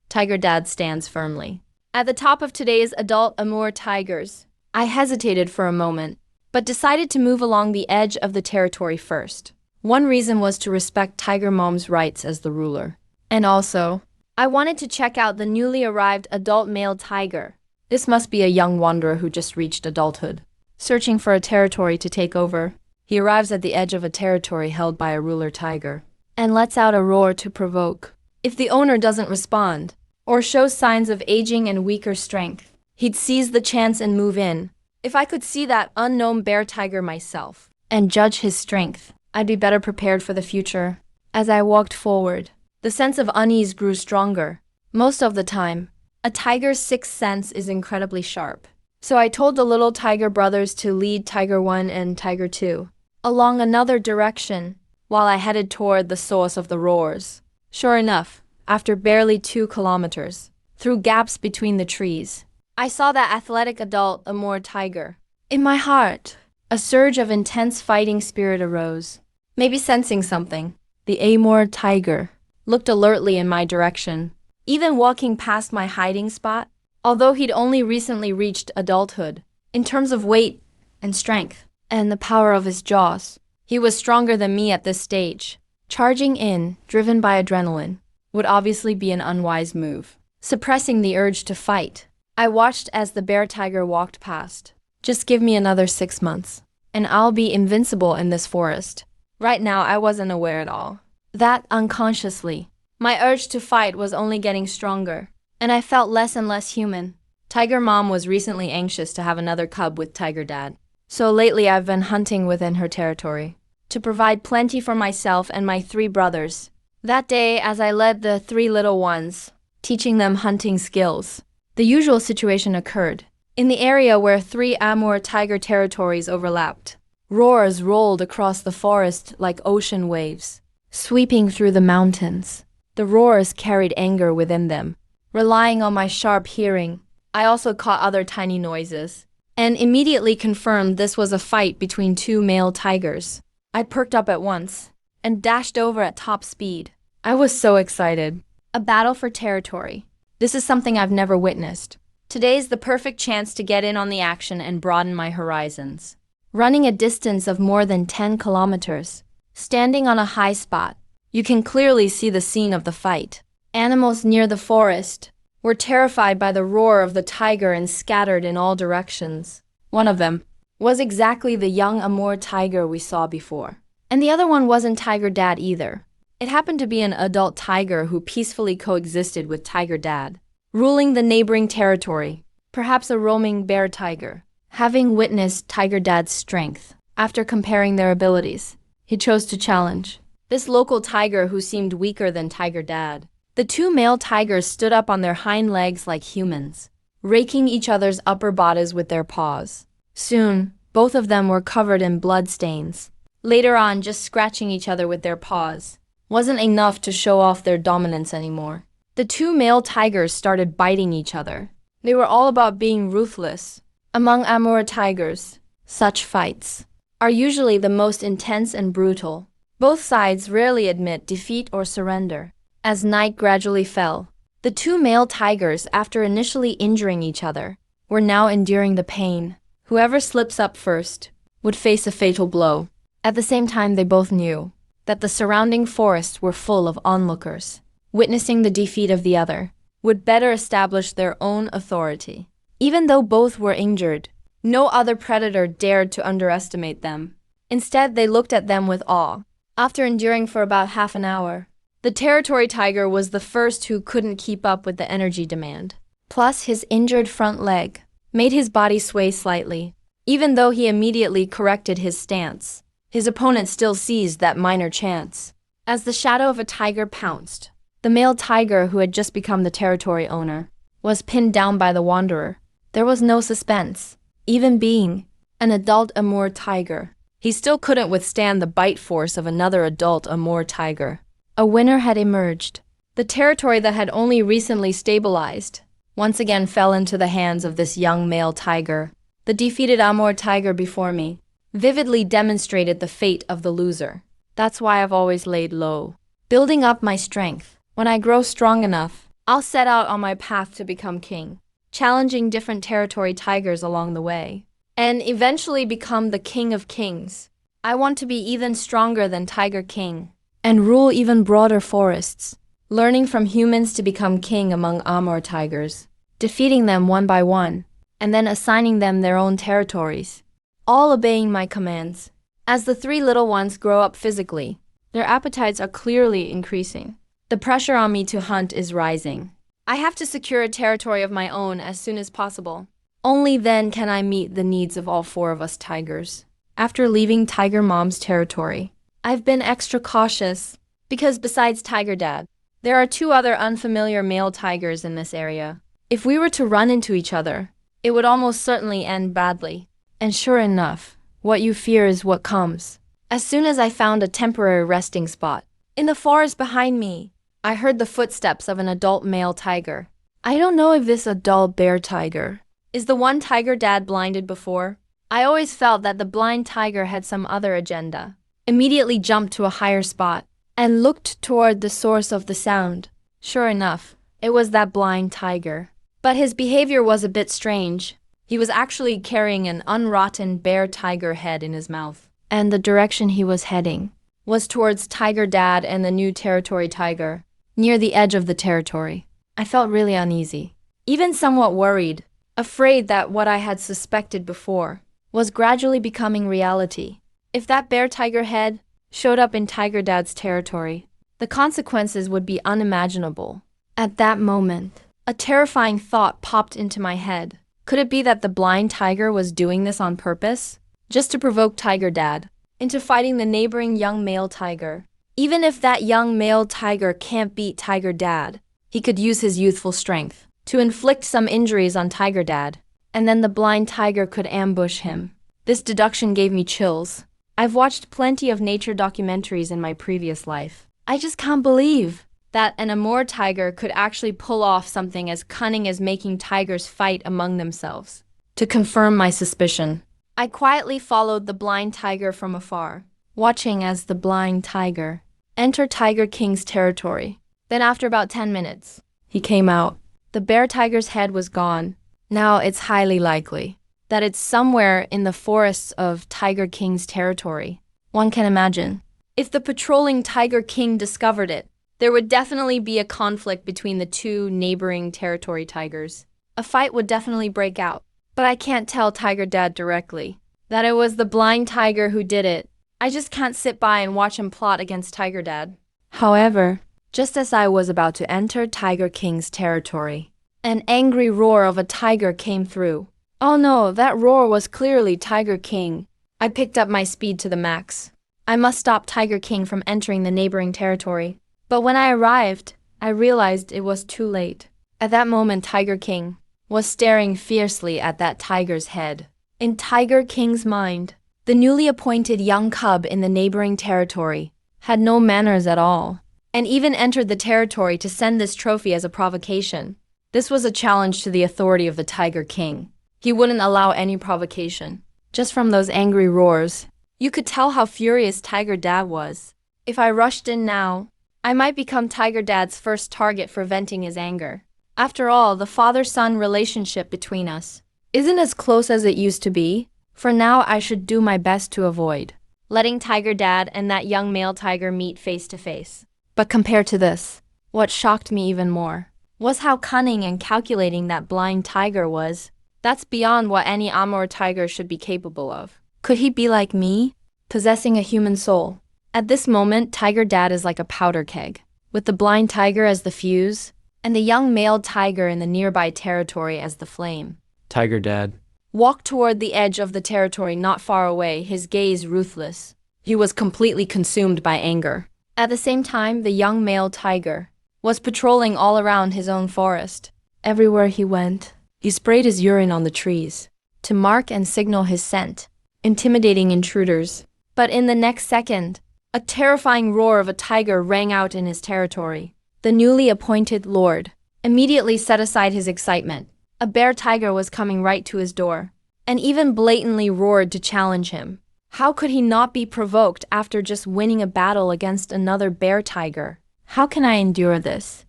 Speaker 1: Tiger Dad stands firmly. At the top of today's adult Amur tigers, I hesitated for a moment, but decided to move along the edge of the territory first. One reason was to respect Tiger Mom's rights as the ruler. And also, I wanted to check out the newly arrived adult male tiger. This must be a young wanderer who just reached adulthood, searching for a territory to take over. He arrives at the edge of a territory held by a ruler tiger, and lets out a roar to provoke. If the owner doesn't respond, or shows signs of aging and weaker strength, he'd seize the chance and move in. If I could see that unknown bear tiger myself, and judge his strength, I'd be better prepared for the future. As I walked forward, the sense of unease grew stronger. Most of the time, a tiger's sixth sense is incredibly sharp. So I told the little tiger brothers to lead Tiger 1 and Tiger 2 along another direction while I headed toward the source of the roars. Sure enough, after barely 2 kilometers, through gaps between the trees, I saw that athletic adult Amur tiger. In my heart, a surge of intense fighting spirit arose. Maybe sensing something, the Amur tiger looked alertly in my direction, even walking past my hiding spot. Although he'd only recently reached adulthood, in terms of weight and strength and the power of his jaws, he was stronger than me at this stage. Charging in, driven by adrenaline, would obviously be an unwise move. Suppressing the urge to fight, I watched as the bear tiger walked past, Just give me another 6 months, and I'll be invincible in this forest. Right now, I wasn't aware at all that unconsciously, my urge to fight was only getting stronger, and I felt less and less human. Tiger Mom was recently anxious to have another cub with Tiger Dad. So lately I've been hunting within her territory to provide plenty for myself and my 3 brothers. That day, as I led the 3 little ones, teaching them hunting skills, the usual situation occurred. In the area where 3 Amur tiger territories overlapped, roars rolled across the forest like ocean waves, sweeping through the mountains. The roars carried anger within them. Relying on my sharp hearing, I also caught other tiny noises, and immediately confirmed this was a fight between 2 male tigers. I perked up at once and dashed over at top speed. I was so excited. A battle for territory. This is something I've never witnessed. Today's the perfect chance to get in on the action and broaden my horizons. Running a distance of more than 10 kilometers, standing on a high spot, you can clearly see the scene of the fight. Animals near the forest were terrified by the roar of the tiger and scattered in all directions. One of them was exactly the young Amur tiger we saw before. And the other one wasn't Tiger Dad either. It happened to be an adult tiger who peacefully coexisted with Tiger Dad, ruling the neighboring territory, perhaps a roaming bear tiger. Having witnessed Tiger Dad's strength, after comparing their abilities, he chose to challenge this local tiger who seemed weaker than Tiger Dad. The 2 male tigers stood up on their hind legs like humans, raking each other's upper bodies with their paws. Soon, both of them were covered in blood stains. Later on, just scratching each other with their paws wasn't enough to show off their dominance anymore. The 2 male tigers started biting each other. They were all about being ruthless. Among Amur tigers, such fights are usually the most intense and brutal. Both sides rarely admit defeat or surrender. As night gradually fell, the 2 male tigers, after initially injuring each other, were now enduring the pain. Whoever slips up first would face a fatal blow. At the same time, they both knew that the surrounding forests were full of onlookers. Witnessing the defeat of the other would better establish their own authority. Even though both were injured, no other predator dared to underestimate them. Instead, they looked at them with awe. After enduring for about half an hour, the territory tiger was the first who couldn't keep up with the energy demand. Plus, his injured front leg made his body sway slightly. Even though he immediately corrected his stance, his opponent still seized that minor chance. As the shadow of a tiger pounced, the male tiger who had just become the territory owner was pinned down by the wanderer. There was no suspense. Even being an adult Amur tiger, he still couldn't withstand the bite force of another adult Amur tiger. A winner had emerged. The territory that had only recently stabilized once again fell into the hands of this young male tiger. The defeated Amur tiger before me vividly demonstrated the fate of the loser. That's why I've always laid low, building up my strength. When I grow strong enough, I'll set out on my path to become king, challenging different territory tigers along the way, and eventually become the king of kings. I want to be even stronger than Tiger King and rule even broader forests, learning from humans to become king among Amur tigers, defeating them one by one, and then assigning them their own territories, all obeying my commands. As the 3 little ones grow up physically, their appetites are clearly increasing. The pressure on me to hunt is rising. I have to secure a territory of my own as soon as possible. Only then can I meet the needs of all 4 of us tigers. After leaving Tiger Mom's territory, I've been extra cautious because besides Tiger Dad, there are 2 other unfamiliar male tigers in this area. If we were to run into each other, it would almost certainly end badly. And sure enough, what you fear is what comes. As soon as I found a temporary resting spot, in the forest behind me, I heard the footsteps of an adult male tiger. I don't know if this adult bear tiger is the one Tiger Dad blinded before. I always felt that the blind tiger had some other agenda. Immediately jumped to a higher spot and looked toward the source of the sound. Sure enough, it was that blind tiger. But his behavior was a bit strange. He was actually carrying an unrotten bear tiger head in his mouth, and the direction he was heading was towards Tiger Dad and the new territory tiger, near the edge of the territory. I felt really uneasy, even somewhat worried. afraid that what I had suspected before was gradually becoming reality. If that bear tiger head showed up in Tiger Dad's territory, the consequences would be unimaginable. At that moment, a terrifying thought popped into my head. Could it be that the blind tiger was doing this on purpose? Just to provoke Tiger Dad into fighting the neighboring young male tiger. Even if that young male tiger can't beat Tiger Dad, he could use his youthful strength to inflict some injuries on Tiger Dad, and then the blind tiger could ambush him. This deduction gave me chills. I've watched plenty of nature documentaries in my previous life. I just can't believe that an Amur tiger could actually pull off something as cunning as making tigers fight among themselves. To confirm my suspicion, I quietly followed the blind tiger from afar, watching as the blind tiger entered Tiger King's territory. Then after about 10 minutes, he came out. The bear tiger's head was gone. Now it's highly likely that it's somewhere in the forests of Tiger King's territory. One can imagine. If the patrolling Tiger King discovered it, there would definitely be a conflict between the two neighboring territory tigers. A fight would definitely break out. But I can't tell Tiger Dad directly that it was the blind tiger who did it. I just can't sit by and watch him plot against Tiger Dad. However, just as I was about to enter Tiger King's territory, an angry roar of a tiger came through. Oh no, that roar was clearly Tiger King. I picked up my speed to the max. I must stop Tiger King from entering the neighboring territory. But when I arrived, I realized it was too late. At that moment, Tiger King was staring fiercely at that tiger's head. In Tiger King's mind, the newly appointed young cub in the neighboring territory had no manners at all, and even entered the territory to send this trophy as a provocation. This was a challenge to the authority of the Tiger King. He wouldn't allow any provocation. Just from those angry roars, you could tell how furious Tiger Dad was. If I rushed in now, I might become Tiger Dad's first target for venting his anger. After all, the father-son relationship between us isn't as close as it used to be. For now, I should do my best to avoid letting Tiger Dad and that young male tiger meet face to face. But compared to this, what shocked me even more was how cunning and calculating that blind tiger was. That's beyond what any Amur tiger should be capable of. Could he be like me, possessing a human soul? At this moment, Tiger Dad is like a powder keg, with the blind tiger as the fuse, and the young male tiger in the nearby territory as the flame.
Speaker 2: Tiger Dad
Speaker 1: Walked toward the edge of the territory not far away, his gaze ruthless. He was completely consumed by anger. At the same time, the young male tiger was patrolling all around his own forest. Everywhere he went, he sprayed his urine on the trees to mark and signal his scent, intimidating intruders. But in the next second, a terrifying roar of a tiger rang out in his territory. The newly appointed lord immediately set aside his excitement. A bear tiger was coming right to his door, and even blatantly roared to challenge him. How could he not be provoked after just winning a battle against another bear tiger? How can I endure this?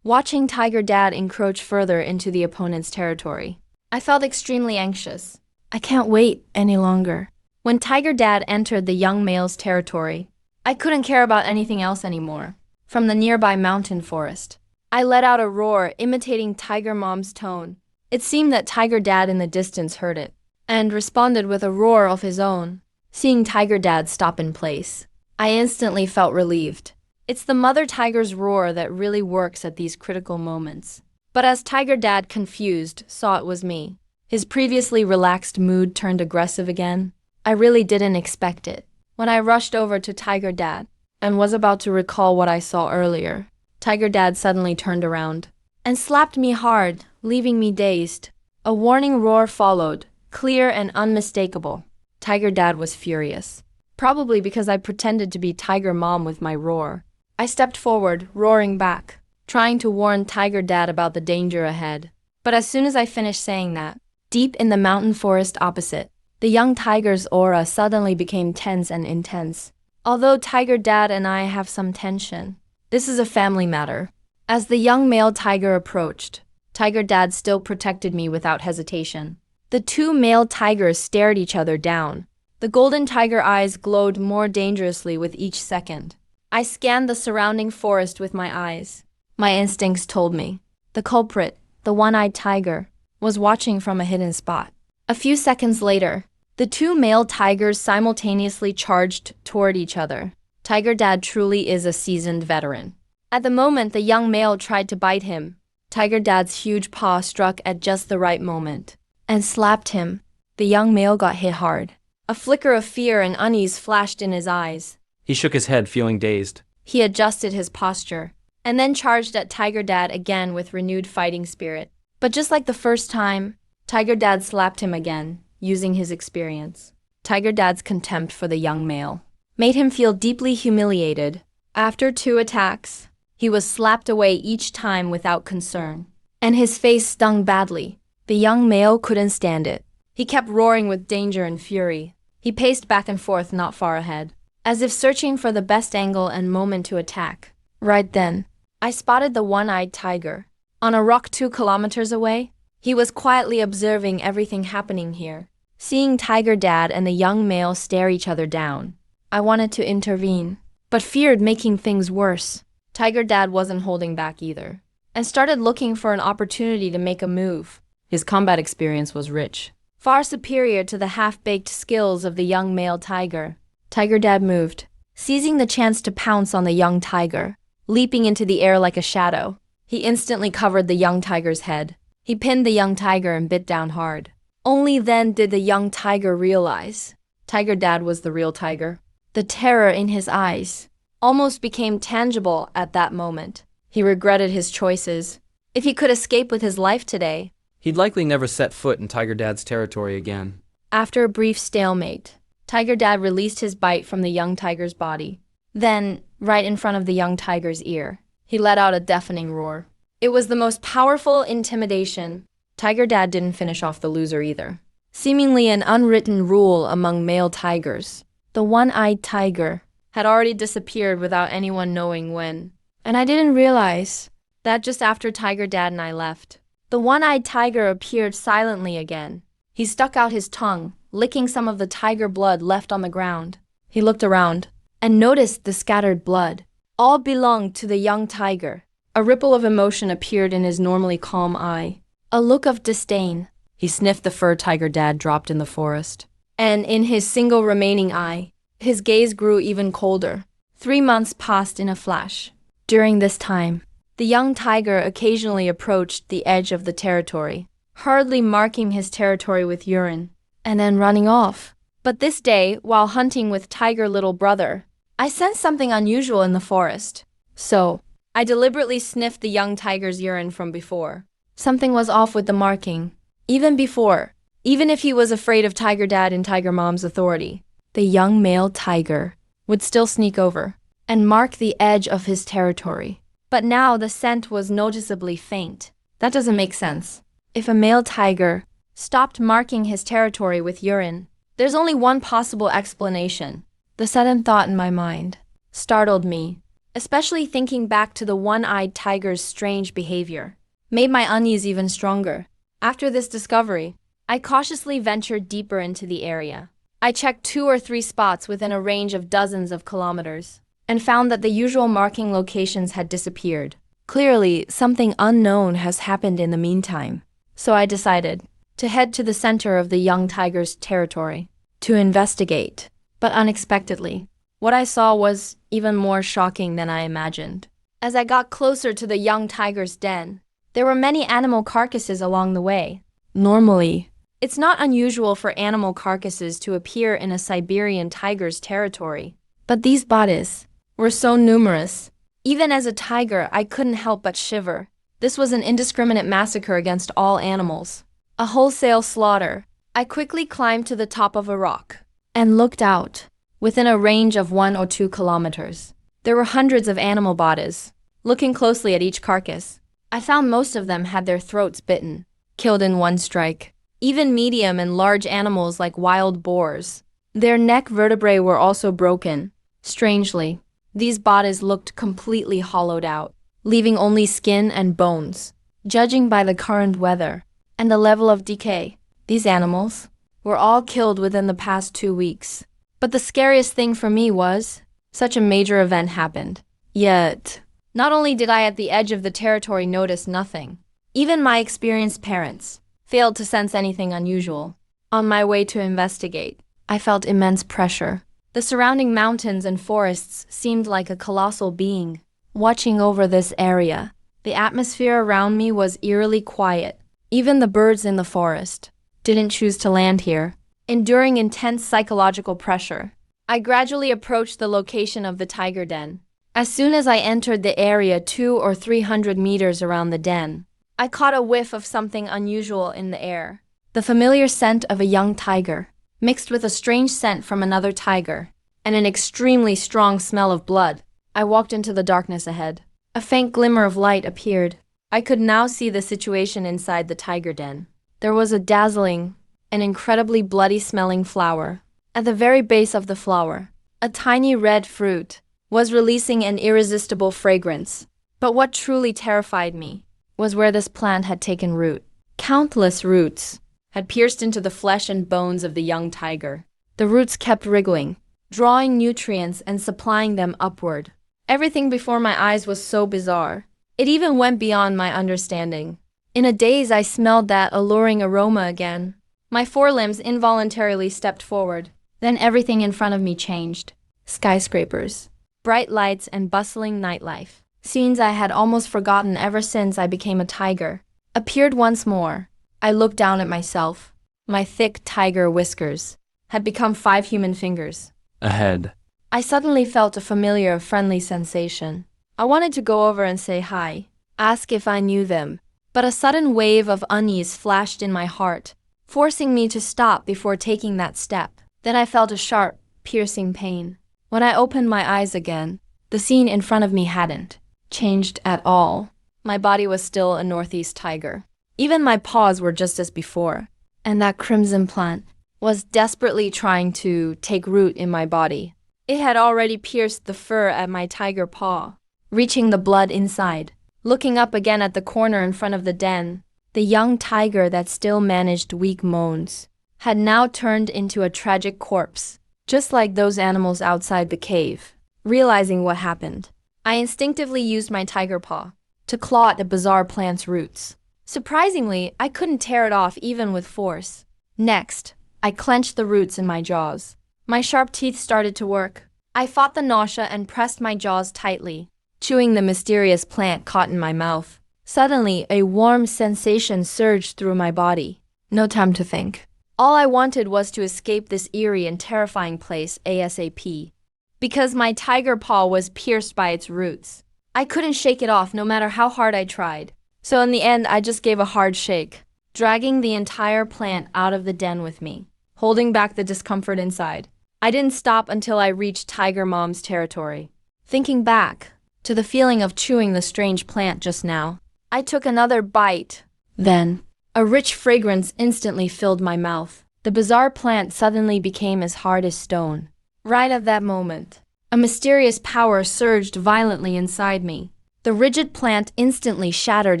Speaker 1: Watching Tiger Dad encroach further into the opponent's territory, I felt extremely anxious. I can't wait any longer. When Tiger Dad entered the young male's territory, I couldn't care about anything else anymore. From the nearby mountain forest, I let out a roar imitating Tiger Mom's tone. It seemed that Tiger Dad in the distance heard it, and responded with a roar of his own. Seeing Tiger Dad stop in place, I instantly felt relieved. It's the mother tiger's roar that really works at these critical moments. But as Tiger Dad, confused, saw it was me, his previously relaxed mood turned aggressive again. I really didn't expect it. When I rushed over to Tiger Dad and was about to recall what I saw earlier, Tiger Dad suddenly turned around and slapped me hard, leaving me dazed. A warning roar followed, clear and unmistakable. Tiger Dad was furious, probably because I pretended to be Tiger Mom with my roar. I stepped forward, roaring back, trying to warn Tiger Dad about the danger ahead. But as soon as I finished saying that, deep in the mountain forest opposite, the young tiger's aura suddenly became tense and intense. Although Tiger Dad and I have some tension, this is a family matter. As the young male tiger approached, Tiger Dad still protected me without hesitation. The two male tigers stared each other down. The golden tiger eyes glowed more dangerously with each second. I scanned the surrounding forest with my eyes. My instincts told me the culprit, the one-eyed tiger, was watching from a hidden spot. A few seconds later, the two male tigers simultaneously charged toward each other. Tiger Dad truly is a seasoned veteran. At the moment the young male tried to bite him, Tiger Dad's huge paw struck at just the right moment and slapped him. The young male got hit hard. A flicker of fear and unease flashed in his eyes.
Speaker 2: He shook his head, feeling dazed.
Speaker 1: He adjusted his posture and then charged at Tiger Dad again with renewed fighting spirit. But just like the first time, Tiger Dad slapped him again, using his experience. Tiger Dad's contempt for the young male made him feel deeply humiliated. After 2 attacks, he was slapped away each time without concern, and his face stung badly. The young male couldn't stand it. He kept roaring with danger and fury. He paced back and forth not far ahead, as if searching for the best angle and moment to attack. Right then, I spotted the one-eyed tiger. On a rock 2 kilometers away, he was quietly observing everything happening here. Seeing Tiger Dad and the young male stare each other down, I wanted to intervene, but feared making things worse. Tiger Dad wasn't holding back either, and started looking for an opportunity to make a move. His combat experience was rich, far superior to the half-baked skills of the young male tiger. Tiger Dad moved, seizing the chance to pounce on the young tiger, leaping into the air like a shadow. He instantly covered the young tiger's head. He pinned the young tiger and bit down hard. Only then did the young tiger realize Tiger Dad was the real tiger. The terror in his eyes almost became tangible at that moment. He regretted his choices. If he could escape with his life today,
Speaker 2: He'd likely never set foot in Tiger Dad's territory again.
Speaker 1: after a brief stalemate, Tiger Dad released his bite from the young tiger's body. Then, right in front of the young tiger's ear, he let out a deafening roar. It was the most powerful intimidation. Tiger Dad didn't finish off the loser either. Seemingly an unwritten rule among male tigers, the one-eyed tiger had already disappeared without anyone knowing when. And I didn't realize that just after Tiger Dad and I left, the one-eyed tiger appeared silently again. He stuck out his tongue, licking some of the tiger blood left on the ground. He looked around and noticed the scattered blood. All belonged to the young tiger. A ripple of emotion appeared in his normally calm eye. A look of disdain. He sniffed the fur Tiger Dad dropped in the forest. And in his single remaining eye, his gaze grew even colder. 3 months passed in a flash. During this time, the young tiger occasionally approached the edge of the territory, hurriedly marking his territory with urine, and then running off. But this day, while hunting with Tiger Little Brother, I sensed something unusual in the forest. So, I deliberately sniffed the young tiger's urine from before. Something was off with the marking. Even before, even if he was afraid of Tiger Dad and Tiger Mom's authority, the young male tiger would still sneak over and mark the edge of his territory. But now the scent was noticeably faint. That doesn't make sense. If a male tiger stopped marking his territory with urine, there's only one possible explanation. The sudden thought in my mind startled me, especially thinking back to the one-eyed tiger's strange behavior. Made my unease even stronger. After this discovery, I cautiously ventured deeper into the area. I checked 2 or 3 spots within a range of dozens of kilometers, and found that the usual marking locations had disappeared. Clearly, something unknown has happened in the meantime. So I decided to head to the center of the young tiger's territory to investigate. But unexpectedly, what I saw was even more shocking than I imagined. As I got closer to the young tiger's den, there were many animal carcasses along the way. Normally, it's not unusual for animal carcasses to appear in a Siberian tiger's territory. But these bodies were so numerous. Even as a tiger, I couldn't help but shiver. This was an indiscriminate massacre against all animals. A wholesale slaughter. I quickly climbed to the top of a rock and looked out. Within a range of 1 or 2 kilometers, there were hundreds of animal bodies. Looking closely at each carcass, I found most of them had their throats bitten, killed in one strike. Even medium and large animals like wild boars. Their neck vertebrae were also broken. Strangely, these bodies looked completely hollowed out, leaving only skin and bones. Judging by the current weather and the level of decay, these animals were all killed within the past 2 weeks. But the scariest thing for me was, such a major event happened. Yet, not only did I at the edge of the territory notice nothing, even my experienced parents failed to sense anything unusual. On my way to investigate, I felt immense pressure. The surrounding mountains and forests seemed like a colossal being, watching over this area. The atmosphere around me was eerily quiet. Even the birds in the forest didn't choose to land here, enduring intense psychological pressure. I gradually approached the location of the tiger den. As soon as I entered the area 200 or 300 meters around the den, I caught a whiff of something unusual in the air. The familiar scent of a young tiger, mixed with a strange scent from another tiger, and an extremely strong smell of blood. I walked into the darkness ahead. A faint glimmer of light appeared. I could now see the situation inside the tiger den. There was a dazzling and incredibly bloody-smelling flower. At the very base of the flower, a tiny red fruit was releasing an irresistible fragrance. But what truly terrified me was where this plant had taken root. Countless roots had pierced into the flesh and bones of the young tiger. The roots kept wriggling, drawing nutrients and supplying them upward. Everything before my eyes was so bizarre. It even went beyond my understanding. In a daze, I smelled that alluring aroma again. My forelimbs involuntarily stepped forward. Then everything in front of me changed. Skyscrapers, bright lights, and bustling nightlife, scenes I had almost forgotten ever since I became a tiger, appeared once more. I looked down at myself. My thick tiger whiskers had become 5 human fingers.
Speaker 2: Ahead.
Speaker 1: I suddenly felt a familiar, friendly sensation. I wanted to go over and say hi, ask if I knew them, but a sudden wave of unease flashed in my heart, forcing me to stop before taking that step. Then I felt a sharp, piercing pain. When I opened my eyes again, the scene in front of me hadn't changed at all. My body was still a northeast tiger. Even my paws were just as before, and that crimson plant was desperately trying to take root in my body. It had already pierced the fur at my tiger paw, reaching the blood inside. Looking up again at the corner in front of the den, the young tiger that still managed weak moans had now turned into a tragic corpse, just like those animals outside the cave. Realizing what happened, I instinctively used my tiger paw to claw at the bizarre plant's roots. Surprisingly, I couldn't tear it off even with force. Next, I clenched the roots in my jaws. My sharp teeth started to work. I fought the nausea and pressed my jaws tightly, chewing the mysterious plant caught in my mouth. Suddenly, a warm sensation surged through my body. No time to think. All I wanted was to escape this eerie and terrifying place ASAP. Because my tiger paw was pierced by its roots, I couldn't shake it off no matter how hard I tried. So in the end, I just gave a hard shake, dragging the entire plant out of the den with me, holding back the discomfort inside. I didn't stop until I reached Tiger Mom's territory. Thinking back to the feeling of chewing the strange plant just now, I took another bite. Then, a rich fragrance instantly filled my mouth. The bizarre plant suddenly became as hard as stone. Right at that moment, a mysterious power surged violently inside me. The rigid plant instantly shattered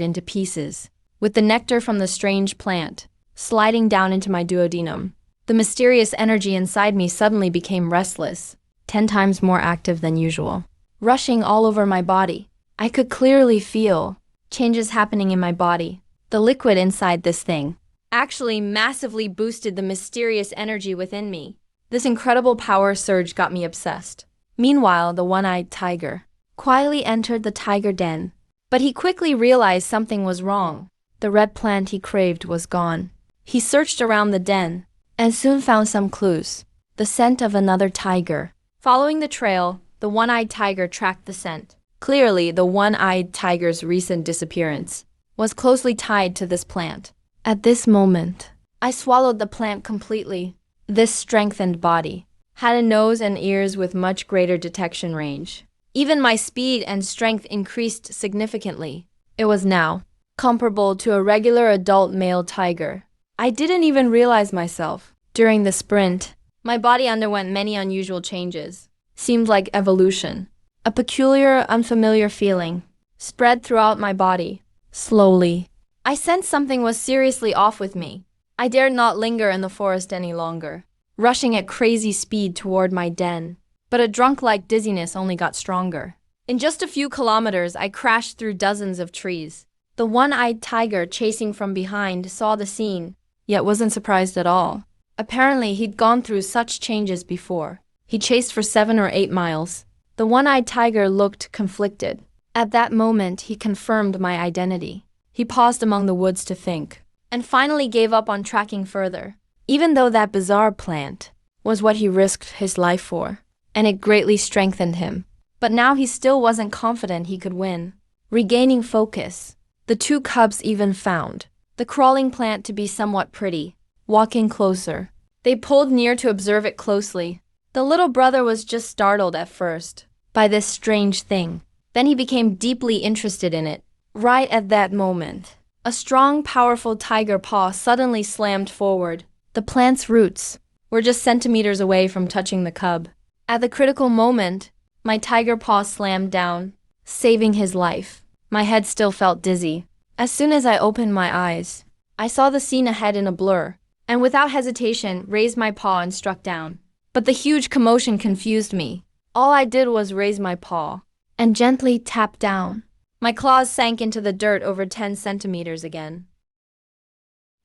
Speaker 1: into pieces, with the nectar from the strange plant sliding down into my duodenum. The mysterious energy inside me suddenly became restless, 10 times more active than usual, rushing all over my body. I could clearly feel changes happening in my body. The liquid inside this thing actually massively boosted the mysterious energy within me. This incredible power surge got me obsessed. Meanwhile, the one-eyed tiger quietly entered the tiger den, but he quickly realized something was wrong. The red plant he craved was gone. He searched around the den and soon found some clues. The scent of another tiger. Following the trail, the one-eyed tiger tracked the scent. Clearly, the one-eyed tiger's recent disappearance was closely tied to this plant. At this moment, I swallowed the plant completely. This strengthened body had a nose and ears with much greater detection range. Even my speed and strength increased significantly. It was now comparable to a regular adult male tiger. I didn't even realize myself. During the sprint, my body underwent many unusual changes. Seemed like evolution. A peculiar, unfamiliar feeling spread throughout my body. Slowly, I sensed something was seriously off with me. I dared not linger in the forest any longer, rushing at crazy speed toward my den. But a drunk-like dizziness only got stronger. In just a few kilometers, I crashed through dozens of trees, The one-eyed tiger chasing from behind saw the scene, yet wasn't surprised at all. Apparently, he'd gone through such changes before. He chased for 7 or 8 miles. The one-eyed tiger looked conflicted. At that moment, he confirmed my identity. He paused among the woods to think, and finally gave up on tracking further, even though that bizarre plant was what he risked his life for, and it greatly strengthened him. But now he still wasn't confident he could win. Regaining focus, the two cubs even found the crawling plant to be somewhat pretty. Walking closer, they pulled near to observe it closely. The little brother was just startled at first by this strange thing. Then he became deeply interested in it. Right at that moment, a strong, powerful tiger paw suddenly slammed forward. The plant's roots were just centimeters away from touching the cub. At the critical moment, my tiger paw slammed down, saving his life. My head still felt dizzy. As soon as I opened my eyes, I saw the scene ahead in a blur, and without hesitation, raised my paw and struck down. But the huge commotion confused me. All I did was raise my paw and gently tap down. My claws sank into the dirt over 10 centimeters again.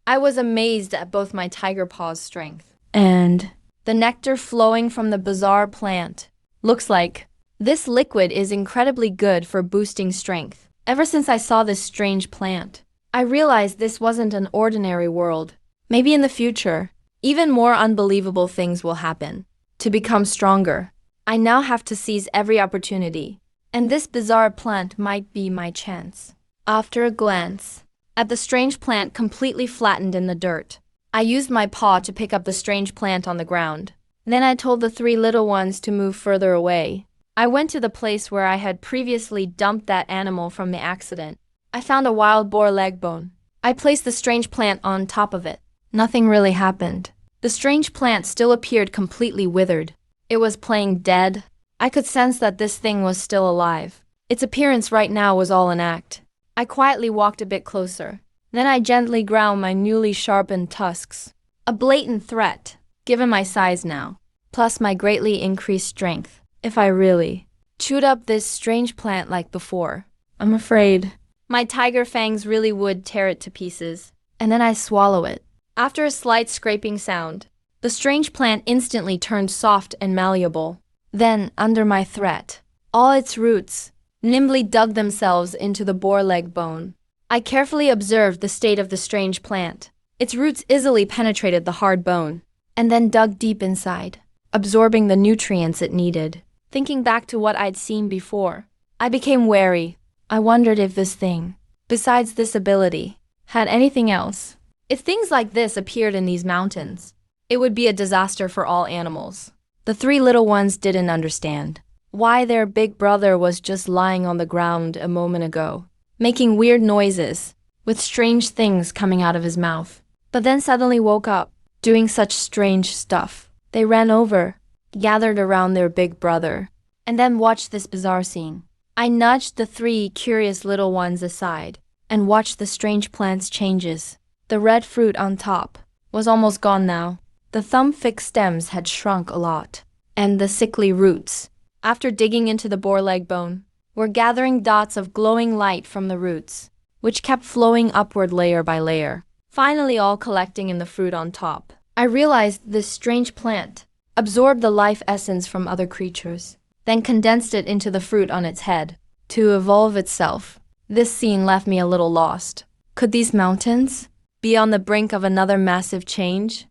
Speaker 1: I was amazed at both my tiger paw's strength and the nectar flowing from the bizarre plant. Looks like this liquid is incredibly good for boosting strength. Ever since I saw this strange plant, I realized this wasn't an ordinary world. Maybe in the future, even more unbelievable things will happen. To become stronger, I now have to seize every opportunity, and this bizarre plant might be my chance. After a glance at the strange plant completely flattened in the dirt, I used my paw to pick up the strange plant on the ground. Then I told the 3 little ones to move further away. I went to the place where I had previously dumped that animal from the accident. I found a wild boar leg bone. I placed the strange plant on top of it. Nothing really happened. The strange plant still appeared completely withered. It was playing dead. I could sense that this thing was still alive. Its appearance right now was all an act. I quietly walked a bit closer. Then I gently ground my newly sharpened tusks. A blatant threat, given my size now, plus my greatly increased strength. If I really chewed up this strange plant like before, I'm afraid my tiger fangs really would tear it to pieces. And then I swallow it. After a slight scraping sound, the strange plant instantly turned soft and malleable. Then, under my threat, all its roots nimbly dug themselves into the boar leg bone. I carefully observed the state of the strange plant. Its roots easily penetrated the hard bone, and then dug deep inside, absorbing the nutrients it needed. Thinking back to what I'd seen before, I became wary. I wondered if this thing, besides this ability, had anything else. If things like this appeared in these mountains, it would be a disaster for all animals. The 3 little ones didn't understand why their big brother was just lying on the ground a moment ago, making weird noises, with strange things coming out of his mouth, but then suddenly woke up, doing such strange stuff. They ran over, gathered around their big brother, and then watched this bizarre scene. I nudged the 3 curious little ones aside and watched the strange plant's changes. The red fruit on top was almost gone now. The thumb-thick stems had shrunk a lot, and the sickly roots, after digging into the boar leg bone, were gathering dots of glowing light from the roots, which kept flowing upward layer by layer, finally all collecting in the fruit on top. I realized this strange plant absorbed the life essence from other creatures, then condensed it into the fruit on its head, to evolve itself. This scene left me a little lost. Could these mountains be on the brink of another massive change?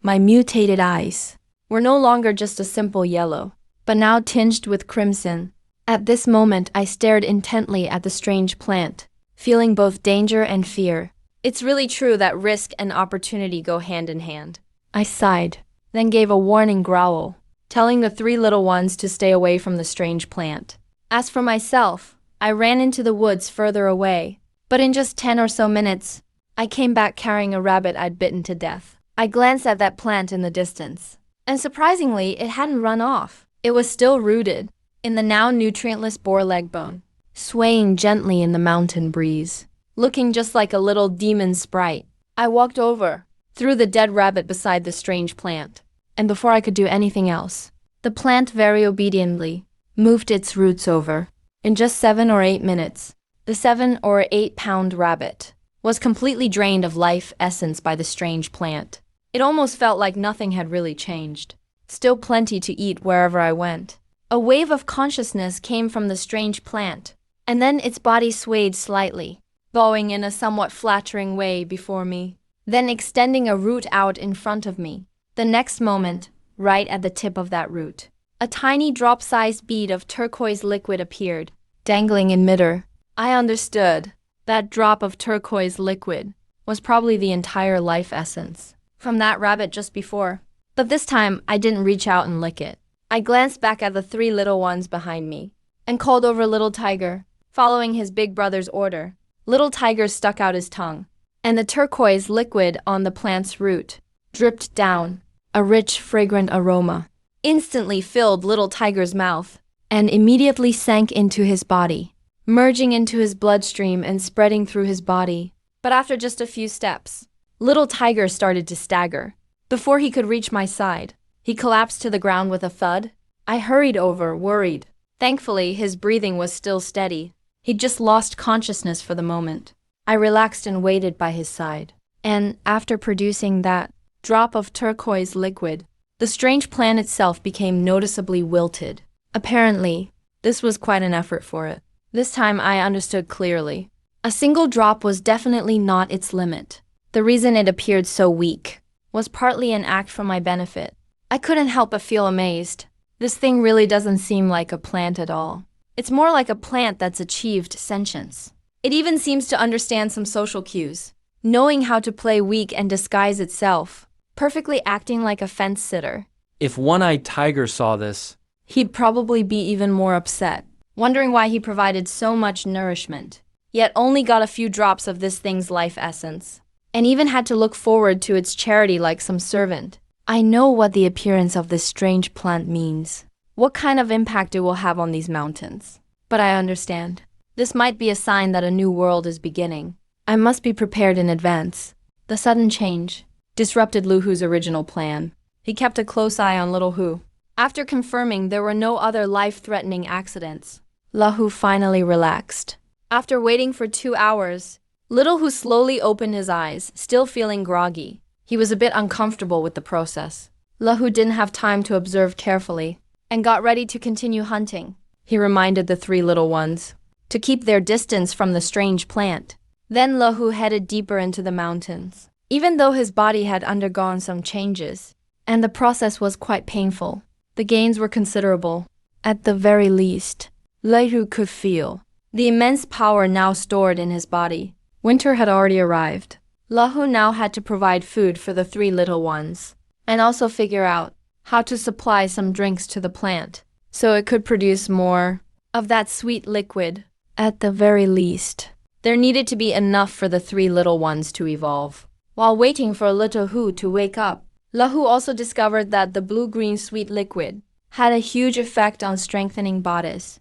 Speaker 1: My mutated eyes were no longer just a simple yellow, but now tinged with crimson. At this moment, I stared intently at the strange plant, feeling both danger and fear. It's really true that risk and opportunity go hand in hand. I sighed, then gave a warning growl, telling the 3 little ones to stay away from the strange plant. As for myself, I ran into the woods further away, but in just 10 or so minutes, I came back carrying a rabbit I'd bitten to death. I glanced at that plant in the distance, and surprisingly, it hadn't run off. It was still rooted in the now nutrientless boar leg bone, swaying gently in the mountain breeze, looking just like a little demon sprite. I walked over, threw the dead rabbit beside the strange plant, and before I could do anything else, the plant very obediently moved its roots over. In just 7 or 8 minutes, the 7 or 8 pound rabbit, was completely drained of life essence by the strange plant. It almost felt like nothing had really changed. Still plenty to eat wherever I went. A wave of consciousness came from the strange plant, and then its body swayed slightly, bowing in a somewhat flattering way before me, then extending a root out in front of me. The next moment, right at the tip of that root, a tiny drop-sized bead of turquoise liquid appeared, dangling in midair. I understood. That drop of turquoise liquid was probably the entire life essence from that rabbit just before. But this time, I didn't reach out and lick it. I glanced back at the 3 little ones behind me and called over Little Tiger, following his big brother's order. Little Tiger stuck out his tongue, and the turquoise liquid on the plant's root dripped down. A rich, fragrant aroma instantly filled Little Tiger's mouth and immediately sank into his body, merging into his bloodstream and spreading through his body. But after just a few steps, Little Tiger started to stagger. Before he could reach my side, he collapsed to the ground with a thud. I hurried over, worried. Thankfully, his breathing was still steady. He'd just lost consciousness for the moment. I relaxed and waited by his side. And after producing that drop of turquoise liquid, the strange plant itself became noticeably wilted. Apparently, this was quite an effort for it. This time I understood clearly. A single drop was definitely not its limit. The reason it appeared so weak was partly an act for my benefit. I couldn't help but feel amazed. This thing really doesn't seem like a plant at all. It's more like a plant that's achieved sentience. It even seems to understand some social cues, knowing how to play weak and disguise itself, perfectly acting like a fence sitter.
Speaker 2: If One-Eyed Tiger saw this,
Speaker 1: He'd probably be even more upset, wondering why he provided so much nourishment, yet only got a few drops of this thing's life essence, and even had to look forward to its charity like some servant. I know what the appearance of this strange plant means, what kind of impact it will have on these mountains. But I understand. This might be a sign that a new world is beginning. I must be prepared in advance. The sudden change disrupted Lu Hu's original plan. He kept a close eye on Little Hu. After confirming there were no other life-threatening accidents, Lu Hu finally relaxed. After waiting for 2 hours, Little Hu slowly opened his eyes, still feeling groggy. He was a bit uncomfortable with the process. Lu Hu didn't have time to observe carefully and got ready to continue hunting. He reminded the 3 little ones to keep their distance from the strange plant. Then Lu Hu headed deeper into the mountains. Even though his body had undergone some changes, and the process was quite painful, the gains were considerable. At the very least, Lu Hu could feel the immense power now stored in his body. Winter had already arrived. Lu Hu now had to provide food for the 3 little ones, and also figure out how to supply some drinks to the plant, so it could produce more of that sweet liquid. At the very least, there needed to be enough for the 3 little ones to evolve. While waiting for Little Hu to wake up, Lu Hu also discovered that the blue-green sweet liquid had a huge effect on strengthening bodies.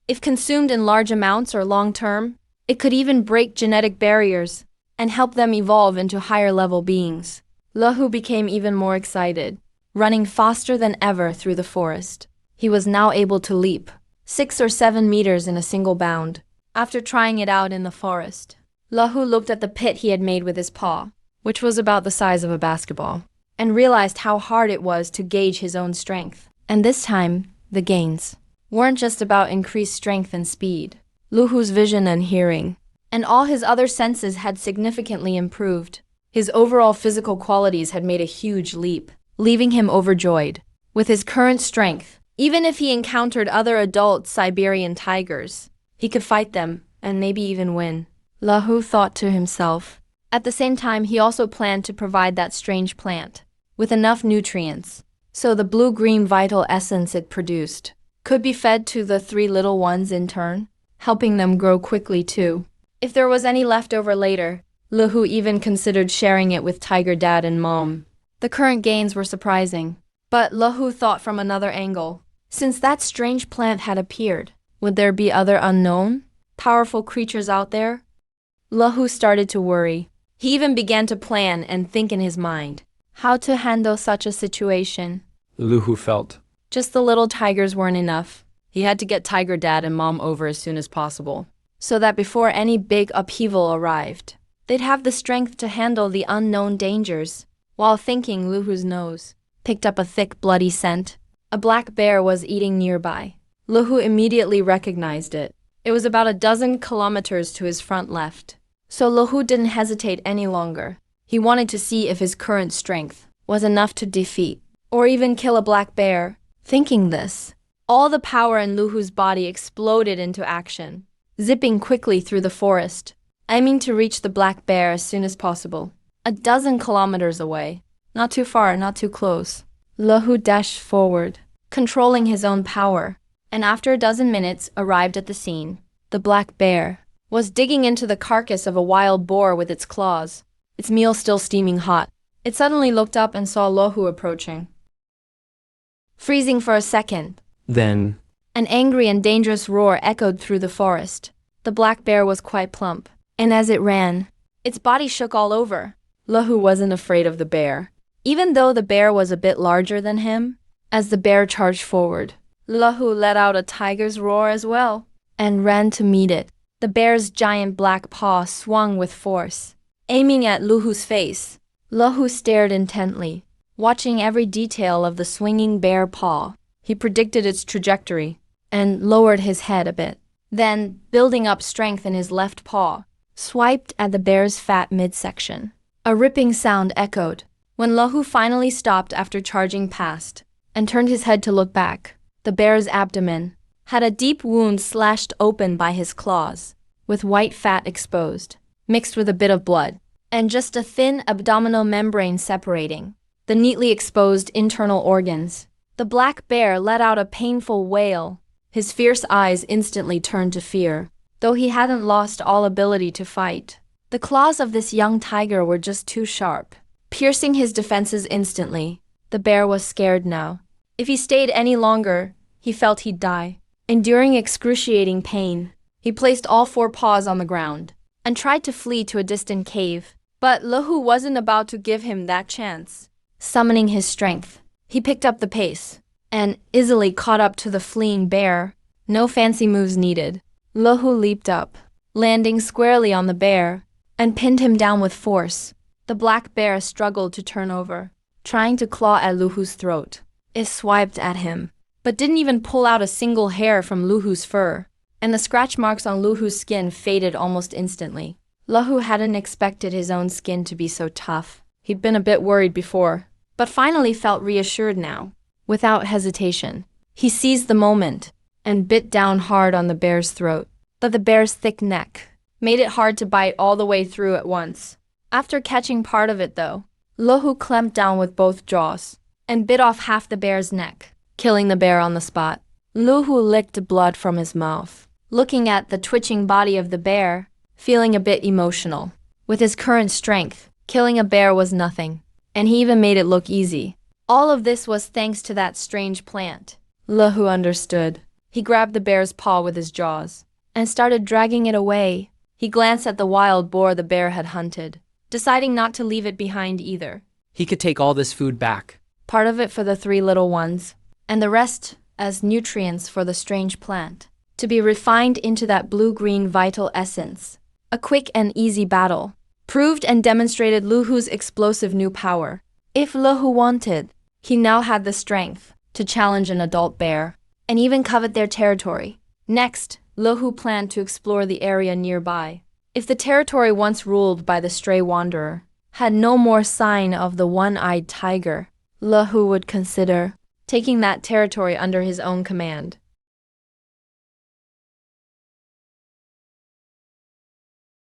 Speaker 1: If consumed in large amounts or long-term, it could even break genetic barriers and help them evolve into higher-level beings. Lu Hu became even more excited, running faster than ever through the forest. He was now able to leap 6 or 7 meters in a single bound. After trying it out in the forest, Lu Hu looked at the pit he had made with his paw, which was about the size of a basketball, and realized how hard it was to gauge his own strength. And this time, the gains weren't just about increased strength and speed. Lu Hu's vision and hearing, and all his other senses had significantly improved. His overall physical qualities had made a huge leap, leaving him overjoyed. With his current strength, even if he encountered other adult Siberian tigers, he could fight them and maybe even win. Lu Hu thought to himself. At the same time, he also planned to provide that strange plant with enough nutrients, so the blue-green vital essence it produced could be fed to the 3 little ones in turn, helping them grow quickly too. If there was any left over later, Lu Hu even considered sharing it with Tiger Dad and Mom. The current gains were surprising, but Lu Hu thought from another angle. Since that strange plant had appeared, would there be other unknown, powerful creatures out there? Lu Hu started to worry. He even began to plan and think in his mind how to handle such a situation.
Speaker 2: Lu Hu felt.
Speaker 1: Just the little tigers weren't enough. He had to get Tiger Dad and Mom over as soon as possible. so that before any big upheaval arrived, they'd have the strength to handle the unknown dangers. While thinking, Luhu's nose picked up a thick, bloody scent. A black bear was eating nearby. Luhu immediately recognized it. It was about a dozen kilometers to his front left. So Luhu didn't hesitate any longer. He wanted to see if his current strength was enough to defeat or even kill a black bear. Thinking this, all the power in Luhu's body exploded into action, zipping quickly through the forest, aiming to reach the black bear as soon as possible. A dozen kilometers away. Not too far, not too close. Luhu dashed forward, controlling his own power, and after a dozen minutes arrived at the scene. The black bear was digging into the carcass of a wild boar with its claws, its meal still steaming hot. It suddenly looked up and saw Luhu approaching. Freezing for a second,
Speaker 2: Then,
Speaker 1: an angry and dangerous roar echoed through the forest. The black bear was quite plump, and as it ran, its body shook all over. Luhu wasn't afraid of the bear, even though the bear was a bit larger than him. As the bear charged forward, Luhu let out a tiger's roar as well, and ran to meet it. The bear's giant black paw swung with force, aiming at Luhu's face. Luhu stared intently, watching every detail of the swinging bear paw. He predicted its trajectory, and lowered his head a bit. Then, building up strength in his left paw, swiped at the bear's fat midsection. A ripping sound echoed when Luhu finally stopped after charging past, and turned his head to look back. The bear's abdomen had a deep wound slashed open by his claws, with white fat exposed, mixed with a bit of blood, and just a thin abdominal membrane separating the neatly exposed internal organs. The black bear let out a painful wail. His fierce eyes instantly turned to fear, though he hadn't lost all ability to fight. The claws of this young tiger were just too sharp, piercing his defenses instantly. The bear was scared now. If he stayed any longer, he felt he'd die. Enduring excruciating pain, he placed all four paws on the ground and tried to flee to a distant cave. But Luhu wasn't about to give him that chance. Summoning his strength, he picked up the pace and easily caught up to the fleeing bear. No fancy moves needed. Luhu leaped up, landing squarely on the bear, and pinned him down with force. The black bear struggled to turn over, trying to claw at Luhu's throat. It swiped at him, but didn't even pull out a single hair from Luhu's fur, and the scratch marks on Luhu's skin faded almost instantly. Luhu hadn't expected his own skin to be so tough. He'd been a bit worried before, but finally felt reassured now. Without hesitation, he seized the moment and bit down hard on the bear's throat. But the bear's thick neck made it hard to bite all the way through at once. After catching part of it though, Luhu clamped down with both jaws and bit off half the bear's neck, killing the bear on the spot. Luhu licked blood from his mouth, looking at the twitching body of the bear, feeling a bit emotional. With his current strength, killing a bear was nothing, and he even made it look easy. All of this was thanks to that strange plant. Luhu understood. He grabbed the bear's paw with his jaws and started dragging it away. He glanced at the wild boar the bear had hunted, deciding not to leave it behind either.
Speaker 2: he could take all this food back.
Speaker 1: Part of it for the three little ones, and the rest as nutrients for the strange plant, to be refined into that blue-green vital essence. A quick and easy battle proved and demonstrated Luhu's explosive new power. If Luhu wanted, he now had the strength to challenge an adult bear and even covet their territory. Next, Luhu planned to explore the area nearby. If the territory once ruled by the stray wanderer had no more sign of the one-eyed tiger, Luhu would consider taking that territory under his own command.